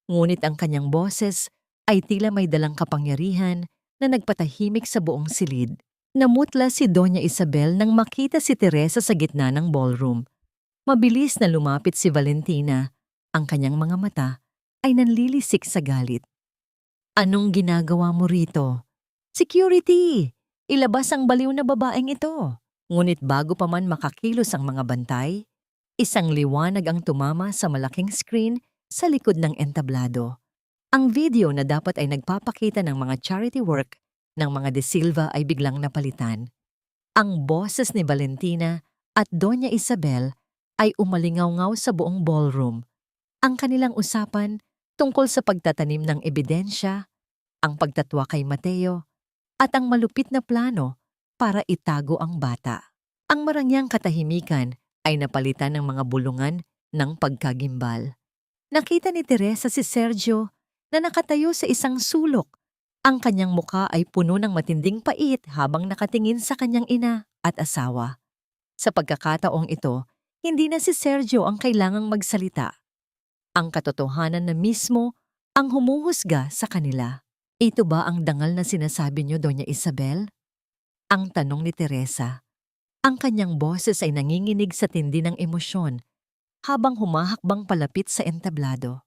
Ngunit ang kanyang boses ay tila may dalang kapangyarihan na nagpatahimik sa buong silid. Namutla si Doña Isabel nang makita si Teresa sa gitna ng ballroom. Mabilis na lumapit si Valentina. Ang kanyang mga mata ay nanlilisik sa galit. "Anong ginagawa mo rito?" "Security! Ilabas ang baliw na babaeng ito." Ngunit bago pa man makakilos ang mga bantay, isang liwanag ang tumama sa malaking screen sa likod ng entablado. Ang video na dapat ay nagpapakita ng mga charity work ng mga De Silva ay biglang napalitan. Ang boses ni Valentina at Doña Isabel ay umalingaw-ngaw sa buong ballroom. Ang kanilang usapan tungkol sa pagtatanim ng ebidensya, ang pagtatwa kay Mateo, at ang malupit na plano para itago ang bata. Ang marangyang katahimikan ay napalitan ng mga bulungan ng pagkagimbal. Nakita ni Teresa si Sergio na nakatayo sa isang sulok. Ang kanyang muka ay puno ng matinding pait habang nakatingin sa kanyang ina at asawa. Sa pagkakataong ito, hindi na si Sergio ang kailangang magsalita. Ang katotohanan na mismo ang humuhusga sa kanila. "Ito ba ang dangal na sinasabi niyo, Doña Isabel?" Ang tanong ni Teresa. Ang kanyang boses ay nanginginig sa tindi ng emosyon habang humahakbang palapit sa entablado.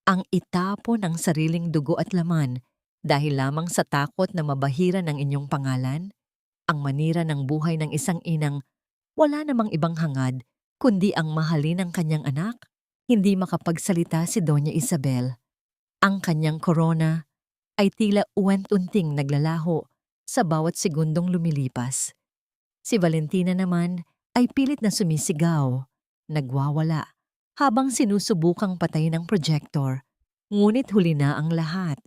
Ang itapon ng sariling dugo at laman dahil lamang sa takot na mabahiran ng inyong pangalan, ang manira ng buhay ng isang inang wala namang ibang hangad kundi ang mahalin ng kanyang anak. Hindi makapagsalita si Doña Isabel. Ang kanyang korona ay tila uwent-unting naglalaho sa bawat segundong lumilipas. Si Valentina naman ay pilit na sumisigaw, nagwawala, habang sinusubukang patayin ng projector. Ngunit huli na ang lahat.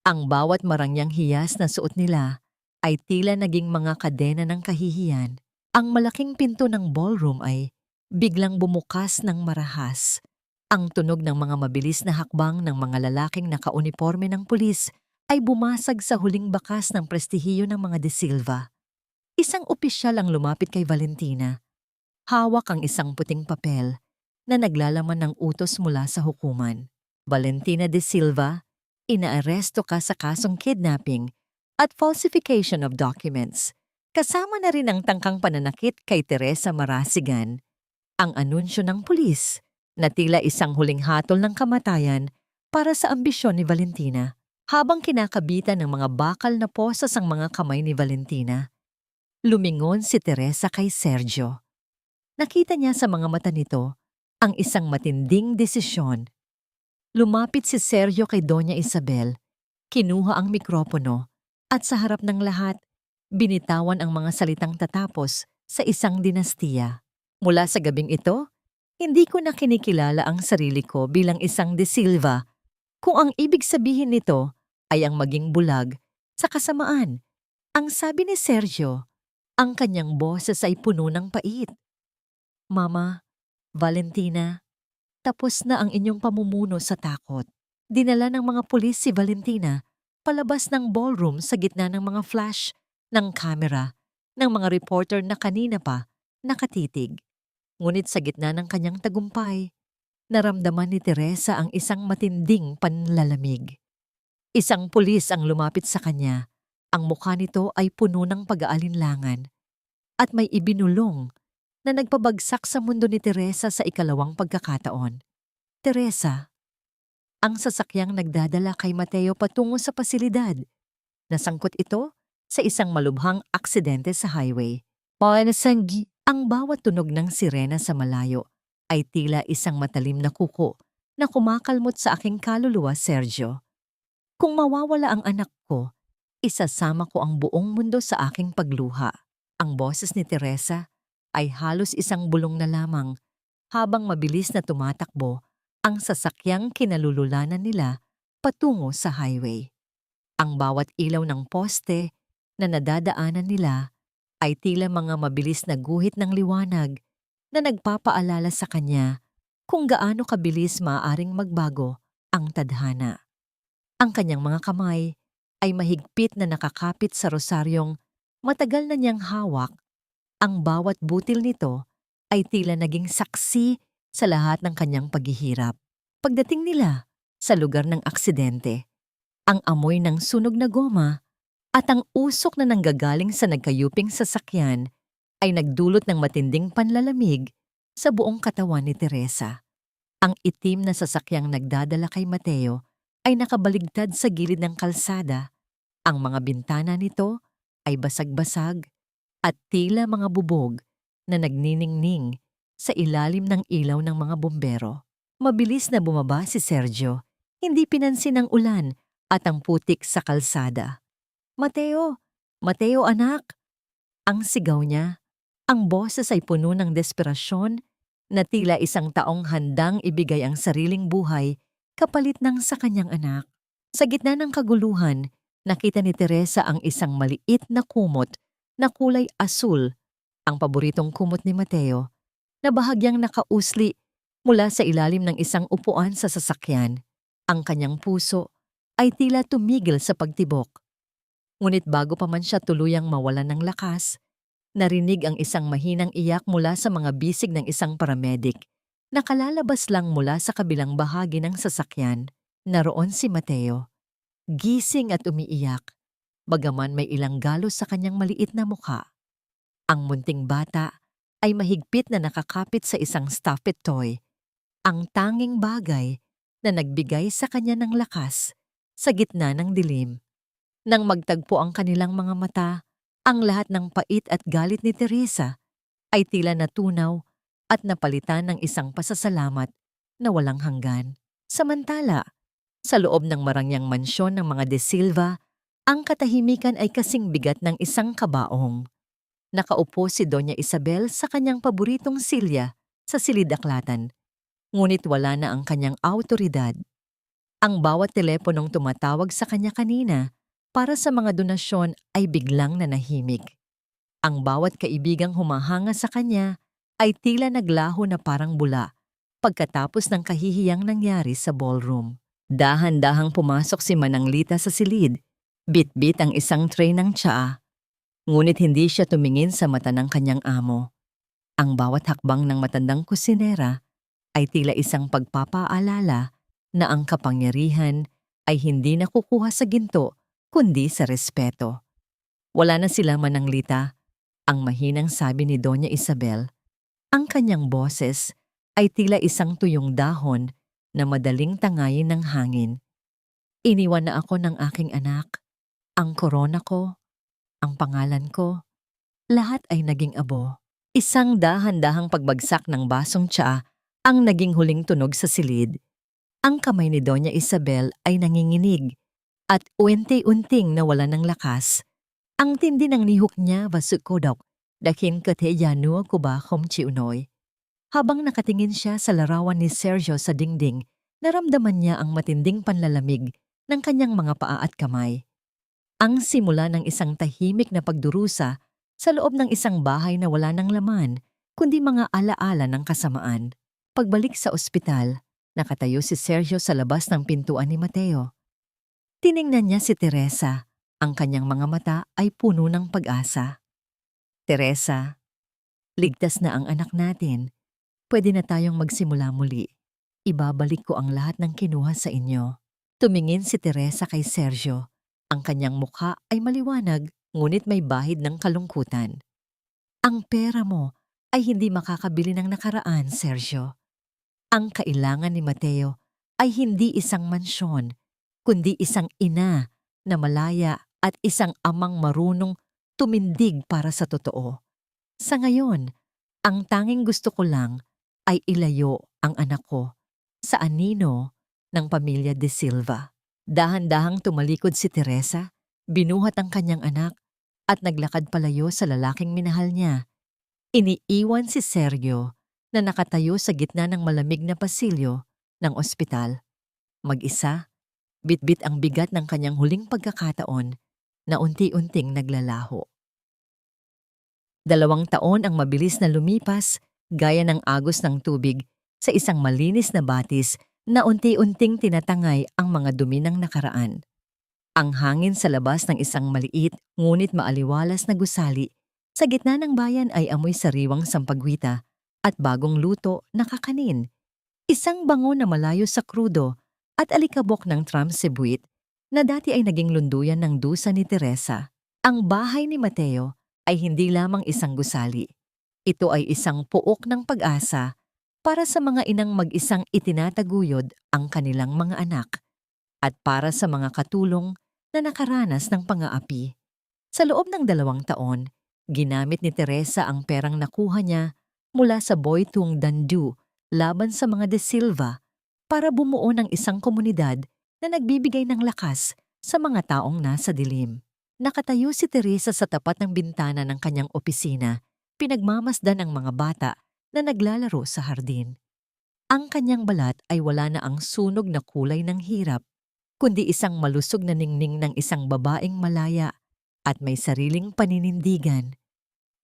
Ang bawat marangyang hiyas na suot nila ay tila naging mga kadena ng kahihiyan. Ang malaking pinto ng ballroom ay biglang bumukas ng marahas. Ang tunog ng mga mabilis na hakbang ng mga lalaking nakauniporme ng pulis ay bumasag sa huling bakas ng prestihiyo ng mga De Silva. Isang opisyal ang lumapit kay Valentina. Hawak ang isang puting papel na naglalaman ng utos mula sa hukuman. "Valentina De Silva, inaaresto ka sa kasong kidnapping at falsification of documents. Kasama na rin ang tangkang pananakit kay Teresa Marasigan." Ang anunsyo ng pulis na tila isang huling hatol ng kamatayan para sa ambisyon ni Valentina. Habang kinakabitan ng mga bakal na posas ang mga kamay ni Valentina, lumingon si Teresa kay Sergio. Nakita niya sa mga mata nito ang isang matinding desisyon. Lumapit si Sergio kay Doña Isabel, kinuha ang mikropono at sa harap ng lahat, binitawan ang mga salitang tatapos sa isang dinastiya. "Mula sa gabing ito, hindi ko na kinikilala ang sarili ko bilang isang De Silva kung ang ibig sabihin nito ay ang maging bulag sa kasamaan." Ang sabi ni Sergio, ang kanyang boses ay puno ng pait. "Mama, Valentina, tapos na ang inyong pamumuno sa takot." Dinala ng mga pulis si Valentina palabas ng ballroom sa gitna ng mga flash ng kamera ng mga reporter na kanina pa nakatitig. Ngunit sa gitna ng kanyang tagumpay, naramdaman ni Teresa ang isang matinding panlalamig. Isang pulis ang lumapit sa kanya. Ang mukha nito ay puno ng pag-aalinlangan at may ibinulong na nagpabagsak sa mundo ni Teresa sa ikalawang pagkakataon. "Teresa, ang sasakyang nagdadala kay Mateo patungo sa pasilidad. Nasangkot ito sa isang malubhang aksidente sa highway." Ang bawat tunog ng sirena sa malayo ay tila isang matalim na kuko na kumakalmot sa aking kaluluwa, Sergio. Kung mawawala ang anak ko, isasama ko ang buong mundo sa aking pagluha. Ang boses ni Teresa ay halos isang bulong na lamang habang mabilis na tumatakbo ang sasakyang kinalululanan nila patungo sa highway. Ang bawat ilaw ng poste na nadadaanan nila ay tila mga mabilis na guhit ng liwanag na nagpapaalala sa kanya kung gaano kabilis maaaring magbago ang tadhana. Ang kanyang mga kamay ay mahigpit na nakakapit sa rosaryong matagal na niyang hawak. Ang bawat butil nito ay tila naging saksi sa lahat ng kanyang paghihirap. Pagdating nila sa lugar ng aksidente, ang amoy ng sunog na goma at ang usok na nanggagaling sa nagkayuping sasakyan ay nagdulot ng matinding panlalamig sa buong katawan ni Teresa. Ang itim na sasakyang nagdadala kay Mateo ay nakabaligtad sa gilid ng kalsada. Ang mga bintana nito ay basag-basag at tila mga bubog na nagniningning sa ilalim ng ilaw ng mga bumbero. Mabilis na bumaba si Sergio, hindi pinansin ang ulan at ang putik sa kalsada. "Mateo! Mateo anak!" Ang sigaw niya. Ang boses ay puno ng desperasyon na tila isang taong handang ibigay ang sariling buhay kapalit ng sa kanyang anak. Sa gitna ng kaguluhan, nakita ni Teresa ang isang maliit na kumot na kulay asul, ang paboritong kumot ni Mateo, na bahagyang nakausli mula sa ilalim ng isang upuan sa sasakyan. Ang kanyang puso ay tila tumigil sa pagtibok. Ngunit bago pa man siya tuluyang mawalan ng lakas, narinig ang isang mahinang iyak mula sa mga bisig ng isang paramedic na kalalabas lang mula sa kabilang bahagi ng sasakyan. Naroon si Mateo, gising at umiiyak, bagaman may ilang galos sa kanyang maliit na mukha. Ang munting bata ay mahigpit na nakakapit sa isang stuffed toy, ang tanging bagay na nagbigay sa kanya ng lakas sa gitna ng dilim. Nang magtagpo ang kanilang mga mata, ang lahat ng pait at galit ni Teresa ay tila natunaw at napalitan ng isang pasasalamat na walang hanggan. Samantala, sa loob ng marangyang mansyon ng mga De Silva, ang katahimikan ay kasing bigat ng isang kabaong. Nakaupo si Doña Isabel sa kanyang paboritong silya sa silid-aklatan, ngunit wala na ang kanyang awtoridad. Ang bawat teleponong tumatawag sa kanya kanina para sa mga donasyon ay biglang nanahimik. Ang bawat kaibigang humahanga sa kanya ay tila naglaho na parang bula pagkatapos ng kahihiyang nangyari sa ballroom. Dahan-dahang pumasok si Mananglita sa silid, bit-bit ang isang tray ng tsaa. Ngunit hindi siya tumingin sa mata ng kanyang amo. Ang bawat hakbang ng matandang kusinera ay tila isang pagpapaalala na ang kapangyarihan ay hindi nakukuha sa ginto kundi sa respeto. "Wala na sila, Mananglita," ang mahinang sabi ni Doña Isabel. Ang kanyang boses ay tila isang tuyong dahon na madaling tangayin ng hangin. "Iniwan na ako ng aking anak. Ang korona ko, ang pangalan ko, lahat ay naging abo." Isang dahan-dahang pagbagsak ng basong tsaa ang naging huling tunog sa silid. Ang kamay ni Doña Isabel ay nanginginig at unti-unting nawalan ng lakas. Ang tindi ng nihok niya basukodok, dakin kateyano ko ba kumchiunoy. Habang nakatingin siya sa larawan ni Sergio sa dingding, naramdaman niya ang matinding panlalamig ng kanyang mga paa at kamay. Ang simula ng isang tahimik na pagdurusa sa loob ng isang bahay na wala ng laman, kundi mga alaala ng kasamaan. Pagbalik sa ospital, nakatayo si Sergio sa labas ng pintuan ni Mateo. Tiningnan niya si Teresa. Ang kanyang mga mata ay puno ng pag-asa. "Teresa, ligtas na ang anak natin. Pwede na tayong magsimula muli. Ibabalik ko ang lahat ng kinuha sa inyo." Tumingin si Teresa kay Sergio. Ang kanyang mukha ay maliwanag, ngunit may bahid ng kalungkutan. "Ang pera mo ay hindi makakabili ng nakaraan, Sergio. Ang kailangan ni Mateo ay hindi isang mansyon, kundi isang ina na malaya at isang amang marunong tumindig para sa totoo. Sa ngayon, ang tanging gusto ko lang ay ilayo ang anak ko sa anino ng pamilya De Silva." Dahan-dahang tumalikod si Teresa, binuhat ang kanyang anak, at naglakad palayo sa lalaking minahal niya. Iniiwan si Sergio na nakatayo sa gitna ng malamig na pasilyo ng ospital. Mag-isa, bitbit ang bigat ng kanyang huling pagkakataon na unti-unting naglalaho. 2 taon ang mabilis na lumipas gaya ng agos ng tubig sa isang malinis na batis na unti-unting tinatangay ang mga dumi ng nakaraan. Ang hangin sa labas ng isang maliit ngunit maaliwalas na gusali sa gitna ng bayan ay amoy sariwang sampagwita at bagong luto na kakanin. Isang bango na malayo sa krudo at alikabok ng tramsebuit na dati ay naging lunduyan ng dusa ni Teresa. Ang bahay ni Mateo ay hindi lamang isang gusali. Ito ay isang puok ng pag-asa para sa mga inang mag-isang itinataguyod ang kanilang mga anak at para sa mga katulong na nakaranas ng pang-aapi. Sa loob ng 2 taon, ginamit ni Teresa ang perang nakuha niya mula sa Boy Tung Dandu laban sa mga De Silva para bumuo ng isang komunidad na nagbibigay ng lakas sa mga taong nasa dilim. Nakatayo si Teresa sa tapat ng bintana ng kanyang opisina, pinagmamasdan ang mga bata na naglalaro sa hardin. Ang kanyang balat ay wala na ang sunog na kulay ng hirap, kundi isang malusog na ningning ng isang babaeng malaya at may sariling paninindigan.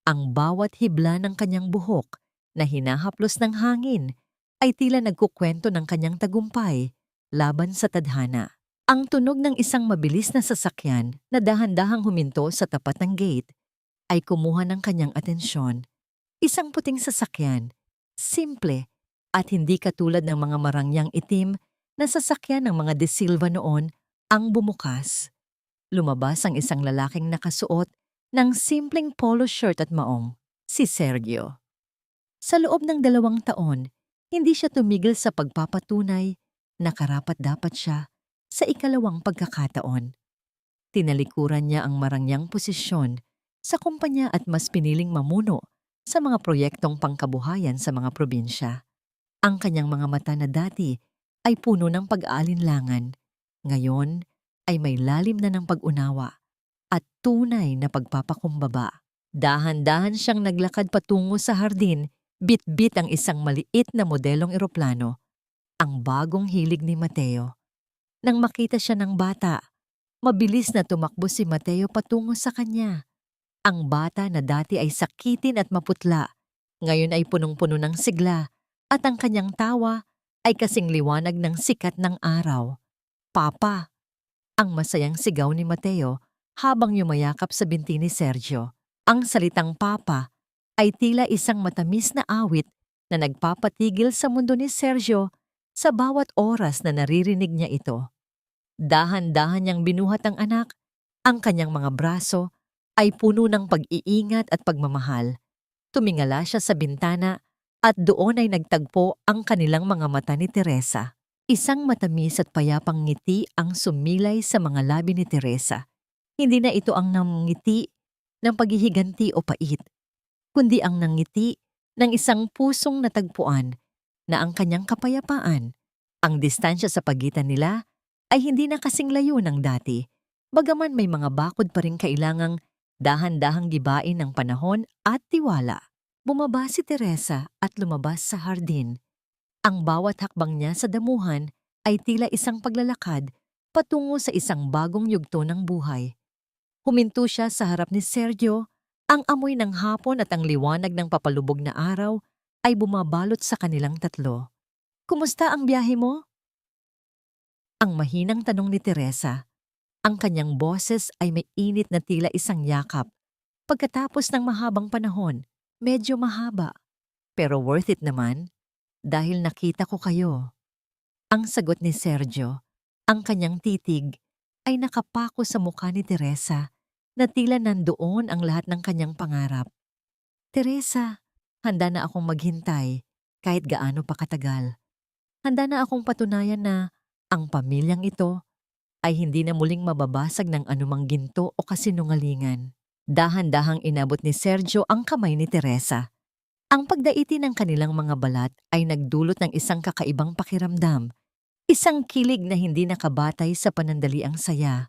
Ang bawat hibla ng kanyang buhok na hinahaplos ng hangin ay tila nagkukwento ng kanyang tagumpay laban sa tadhana. Ang tunog ng isang mabilis na sasakyan na dahan-dahang huminto sa tapat ng gate ay kumuha ng kanyang atensyon. Isang puting sasakyan, simple at hindi katulad ng mga marangyang itim na sasakyan ng mga De Silva noon ang bumukas. Lumabas ang isang lalaking nakasuot ng simpleng polo shirt at maong, si Sergio. Sa loob ng 2 taon, hindi siya tumigil sa pagpapatunay na karapat-dapat siya sa ikalawang pagkakataon. Tinalikuran niya ang marangyang posisyon sa kumpanya at mas piniling mamuno sa mga proyektong pangkabuhayan sa mga probinsya. Ang kanyang mga mata na dati ay puno ng pag-aalinlangan, ngayon ay may lalim na ng pag-unawa at tunay na pagpapakumbaba. Dahan-dahan siyang naglakad patungo sa hardin, bit-bit ang isang maliit na modelong eroplano, ang bagong hilig ni Mateo. Nang makita siya ng bata, mabilis na tumakbo si Mateo patungo sa kanya. Ang bata na dati ay sakitin at maputla, ngayon ay punong-puno ng sigla at ang kanyang tawa ay kasing liwanag ng sikat ng araw. "Papa!" Ang masayang sigaw ni Mateo habang yumayakap sa binti ni Sergio. Ang salitang "Papa" ay tila isang matamis na awit na nagpapatigil sa mundo ni Sergio sa bawat oras na naririnig niya ito. Dahan-dahan niyang binuhat ang anak, ang kanyang mga braso ay puno ng pag-iingat at pagmamahal. Tumingala siya sa bintana at doon ay nagtagpo ang kanilang mga mata ni Teresa. Isang matamis at payapang ngiti ang sumilay sa mga labi ni Teresa. Hindi na ito ang nangiti ng paghihiganti o pait, kundi ang nangiti ng isang pusong natagpuan na ang kanyang kapayapaan. Ang distansya sa pagitan nila ay hindi na kasing layo ng dati, bagaman may mga bakod pa rin kailangang dahan-dahang gibain ng panahon at tiwala. Bumaba si Teresa at lumabas sa hardin. Ang bawat hakbang niya sa damuhan ay tila isang paglalakad patungo sa isang bagong yugto ng buhay. Huminto siya sa harap ni Sergio, ang amoy ng hapon at ang liwanag ng papalubog na araw ay bumabalot sa kanilang tatlo. "Kumusta ang biyahe mo?" Ang mahinang tanong ni Teresa. Ang kanyang boses ay may init na tila isang yakap. Pagkatapos ng mahabang panahon, medyo mahaba. Pero worth it naman, dahil nakita ko kayo. Ang sagot ni Sergio, ang kanyang titig, ay nakapako sa mukha ni Teresa na tila nandoon ang lahat ng kanyang pangarap. "Teresa, handa na akong maghintay kahit gaano pa katagal. Handa na akong patunayan na ang pamilyang ito ay hindi na muling mababasag ng anumang ginto o kasinungalingan." Dahan-dahang inabot ni Sergio ang kamay ni Teresa. Ang pagdaiti ng kanilang mga balat ay nagdulot ng isang kakaibang pakiramdam. Isang kilig na hindi nakabatay sa panandaliang saya,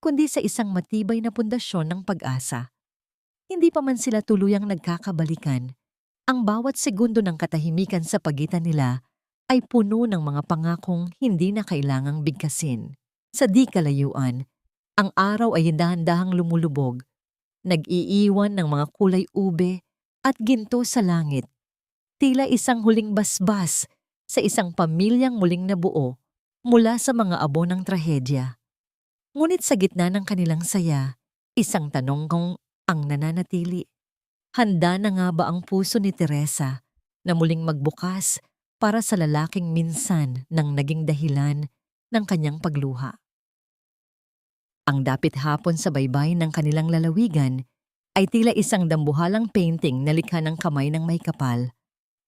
kundi sa isang matibay na pundasyon ng pag-asa. Hindi pa man sila tuluyang nagkakabalikan, ang bawat segundo ng katahimikan sa pagitan nila ay puno ng mga pangakong hindi na kailangang bigkasin. Sa di kalayuan, ang araw ay dahan-dahang lumulubog, nag-iiwan ng mga kulay ube at ginto sa langit, tila isang huling basbas sa isang pamilyang muling nabuo mula sa mga abo ng trahedya. Ngunit sa gitna ng kanilang saya, isang tanong kung ang nananatili. Handa na nga ba ang puso ni Teresa na muling magbukas para sa lalaking minsan nang naging dahilan ng kanyang pagluha? Ang dapit hapon sa baybay ng kanilang lalawigan ay tila isang dambuhalang painting na likha ng kamay ng may kapal.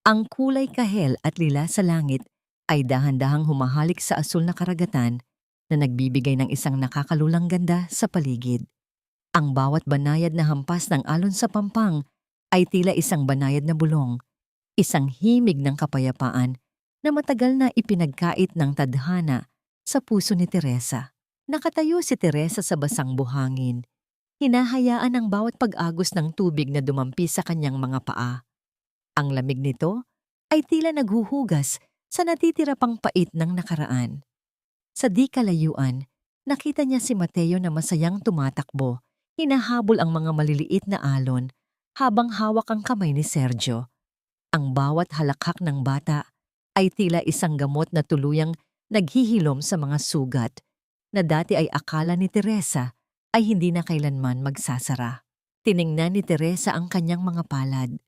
Ang kulay kahel at lila sa langit ay dahan-dahang humahalik sa asul na karagatan na nagbibigay ng isang nakakalulang ganda sa paligid. Ang bawat banayad na hampas ng alon sa pampang ay tila isang banayad na bulong, isang himig ng kapayapaan na matagal na ipinagkait ng tadhana sa puso ni Teresa. Nakatayo si Teresa sa basang buhangin, hinahayaan ang bawat pag-agos ng tubig na dumampi sa kanyang mga paa. Ang lamig nito ay tila naghuhugas sa natitira pang pait ng nakaraan. Sa di kalayuan, nakita niya si Mateo na masayang tumatakbo, hinahabol ang mga maliliit na alon habang hawak ang kamay ni Sergio. Ang bawat halakhak ng bata ay tila isang gamot na tuluyang naghihilom sa mga sugat na dati ay akala ni Teresa ay hindi na kailanman magsasara. Tiningnan ni Teresa ang kanyang mga palad.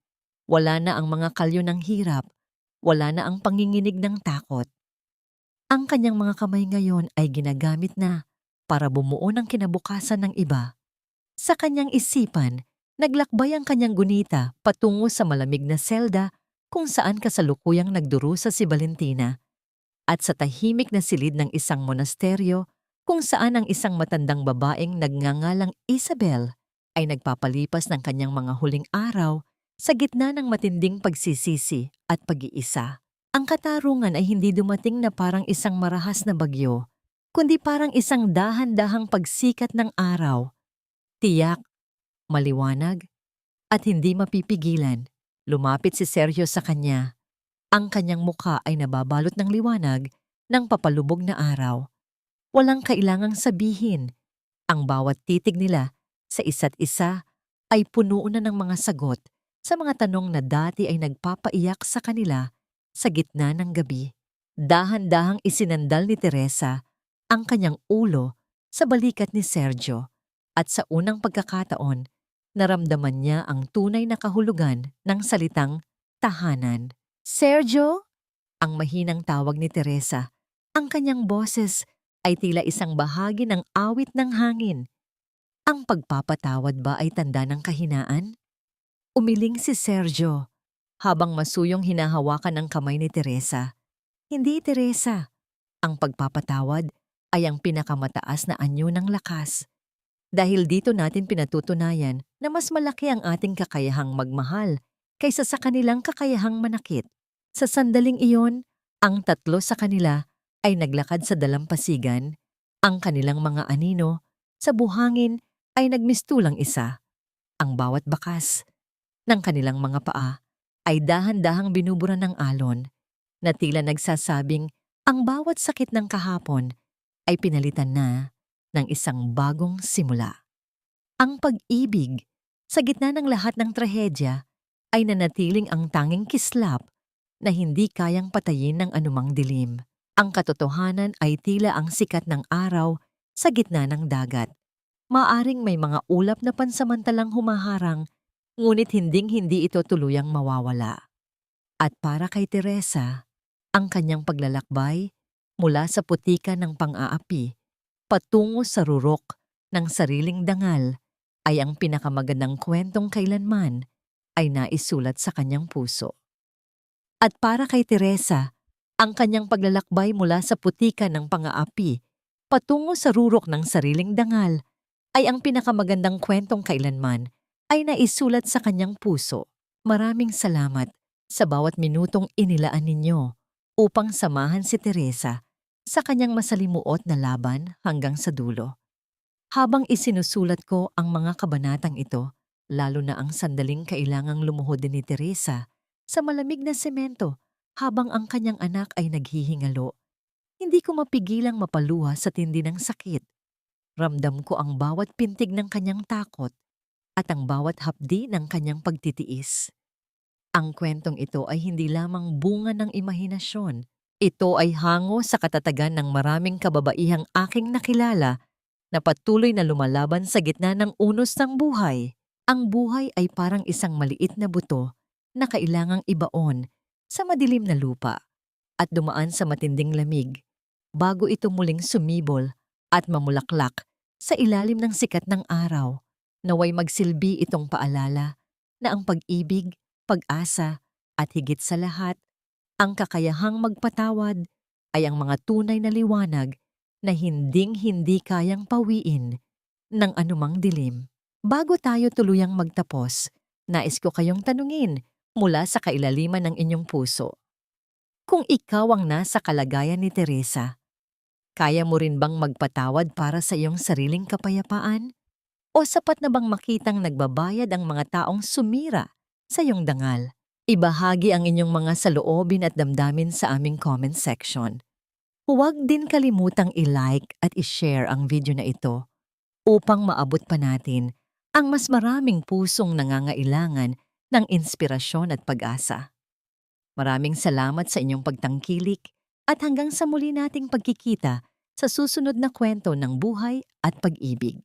Wala na ang mga kalyo ng hirap, wala na ang panginginig ng takot. Ang kanyang mga kamay ngayon ay ginagamit na para bumuo ng kinabukasan ng iba. Sa kanyang isipan, naglakbay ang kanyang gunita patungo sa malamig na selda kung saan kasalukuyang nagdurusa si Valentina, at sa tahimik na silid ng isang monasteryo kung saan ang isang matandang babaeng nagngangalang Isabel ay nagpapalipas ng kanyang mga huling araw sa gitna ng matinding pagsisisi at pag-iisa. Ang katarungan ay hindi dumating na parang isang marahas na bagyo, kundi parang isang dahan-dahang pagsikat ng araw. Tiyak, maliwanag, at hindi mapipigilan. Lumapit si Sergio sa kanya. Ang kanyang mukha ay nababalot ng liwanag ng papalubog na araw. Walang kailangang sabihin. Ang bawat titig nila sa isa't isa ay puno na ng mga sagot sa mga tanong na dati ay nagpapaiyak sa kanila sa gitna ng gabi. Dahan-dahang isinandal ni Teresa ang kanyang ulo sa balikat ni Sergio at sa unang pagkakataon, naramdaman niya ang tunay na kahulugan ng salitang tahanan. Sergio? Ang mahinang tawag ni Teresa. Ang kanyang boses ay tila isang bahagi ng awit ng hangin. Ang pagpapatawad ba ay tanda ng kahinaan? Umiling si Sergio habang masuyong hinahawakan ang kamay ni Teresa. Hindi, Teresa. Ang pagpapatawad ay ang pinakamataas na anyo ng lakas. Dahil dito natin pinatutunayan na mas malaki ang ating kakayahang magmahal kaysa sa kanilang kakayahang manakit. Sa sandaling iyon, ang tatlo sa kanila ay naglakad sa dalampasigan, ang kanilang mga anino sa buhangin ay nagmistulang isa. Ang bawat bakas ng kanilang mga paa ay dahan-dahang binubura ng alon na tila nagsasabing ang bawat sakit ng kahapon ay pinalitan na ng isang bagong simula. Ang pag-ibig sa gitna ng lahat ng trahedya ay nanatiling ang tanging kislap na hindi kayang patayin ng anumang dilim. Ang katotohanan ay tila ang sikat ng araw sa gitna ng dagat. Maaring may mga ulap na pansamantalang humaharang, ngunit hinding-hindi ito tuluyang mawawala. At para kay Teresa, ang kanyang paglalakbay mula sa putikan ng pang-aapi patungo sa rurok ng sariling dangal ay ang pinakamagandang kwentong kailanman ay naisulat sa kanyang puso. At para kay Teresa, ang kanyang paglalakbay mula sa putikan ng pang-aapi patungo sa rurok ng sariling dangal ay ang pinakamagandang kwentong kailanman ay naisulat sa kanyang puso. Maraming salamat sa bawat minutong inilaan ninyo upang samahan si Teresa sa kanyang masalimuot na laban hanggang sa dulo. Habang isinusulat ko ang mga kabanatang ito, lalo na ang sandaling kailangang lumuhod ni Teresa sa malamig na semento habang ang kanyang anak ay naghihingalo, hindi ko mapigilang mapaluha sa tindi ng sakit. Ramdam ko ang bawat pintig ng kanyang takot at ang bawat hapdi ng kanyang pagtitiis. Ang kwentong ito ay hindi lamang bunga ng imahinasyon. Ito ay hango sa katatagan ng maraming kababaihang aking nakilala na patuloy na lumalaban sa gitna ng unos ng buhay. Ang buhay ay parang isang maliit na buto na kailangang ibaon sa madilim na lupa at dumaan sa matinding lamig bago ito muling sumibol at mamulaklak sa ilalim ng sikat ng araw. Naway magsilbi itong paalala na ang pag-ibig, pag-asa at higit sa lahat, ang kakayahang magpatawad ay ang mga tunay na liwanag na hinding-hindi kayang pawiin ng anumang dilim. Bago tayo tuluyang magtapos, nais ko kayong tanungin mula sa kailaliman ng inyong puso. Kung ikaw ang nasa kalagayan ni Teresa, kaya mo rin bang magpatawad para sa iyong sariling kapayapaan? O sapat na bang makitang nagbabayad ang mga taong sumira sa iyong dangal? Ibahagi ang inyong mga saloobin at damdamin sa aming comment section. Huwag din kalimutang i-like at i-share ang video na ito upang maabot pa natin ang mas maraming pusong nangangailangan ng inspirasyon at pag-asa. Maraming salamat sa inyong pagtangkilik at hanggang sa muli nating pagkikita sa susunod na kwento ng buhay at pag-ibig.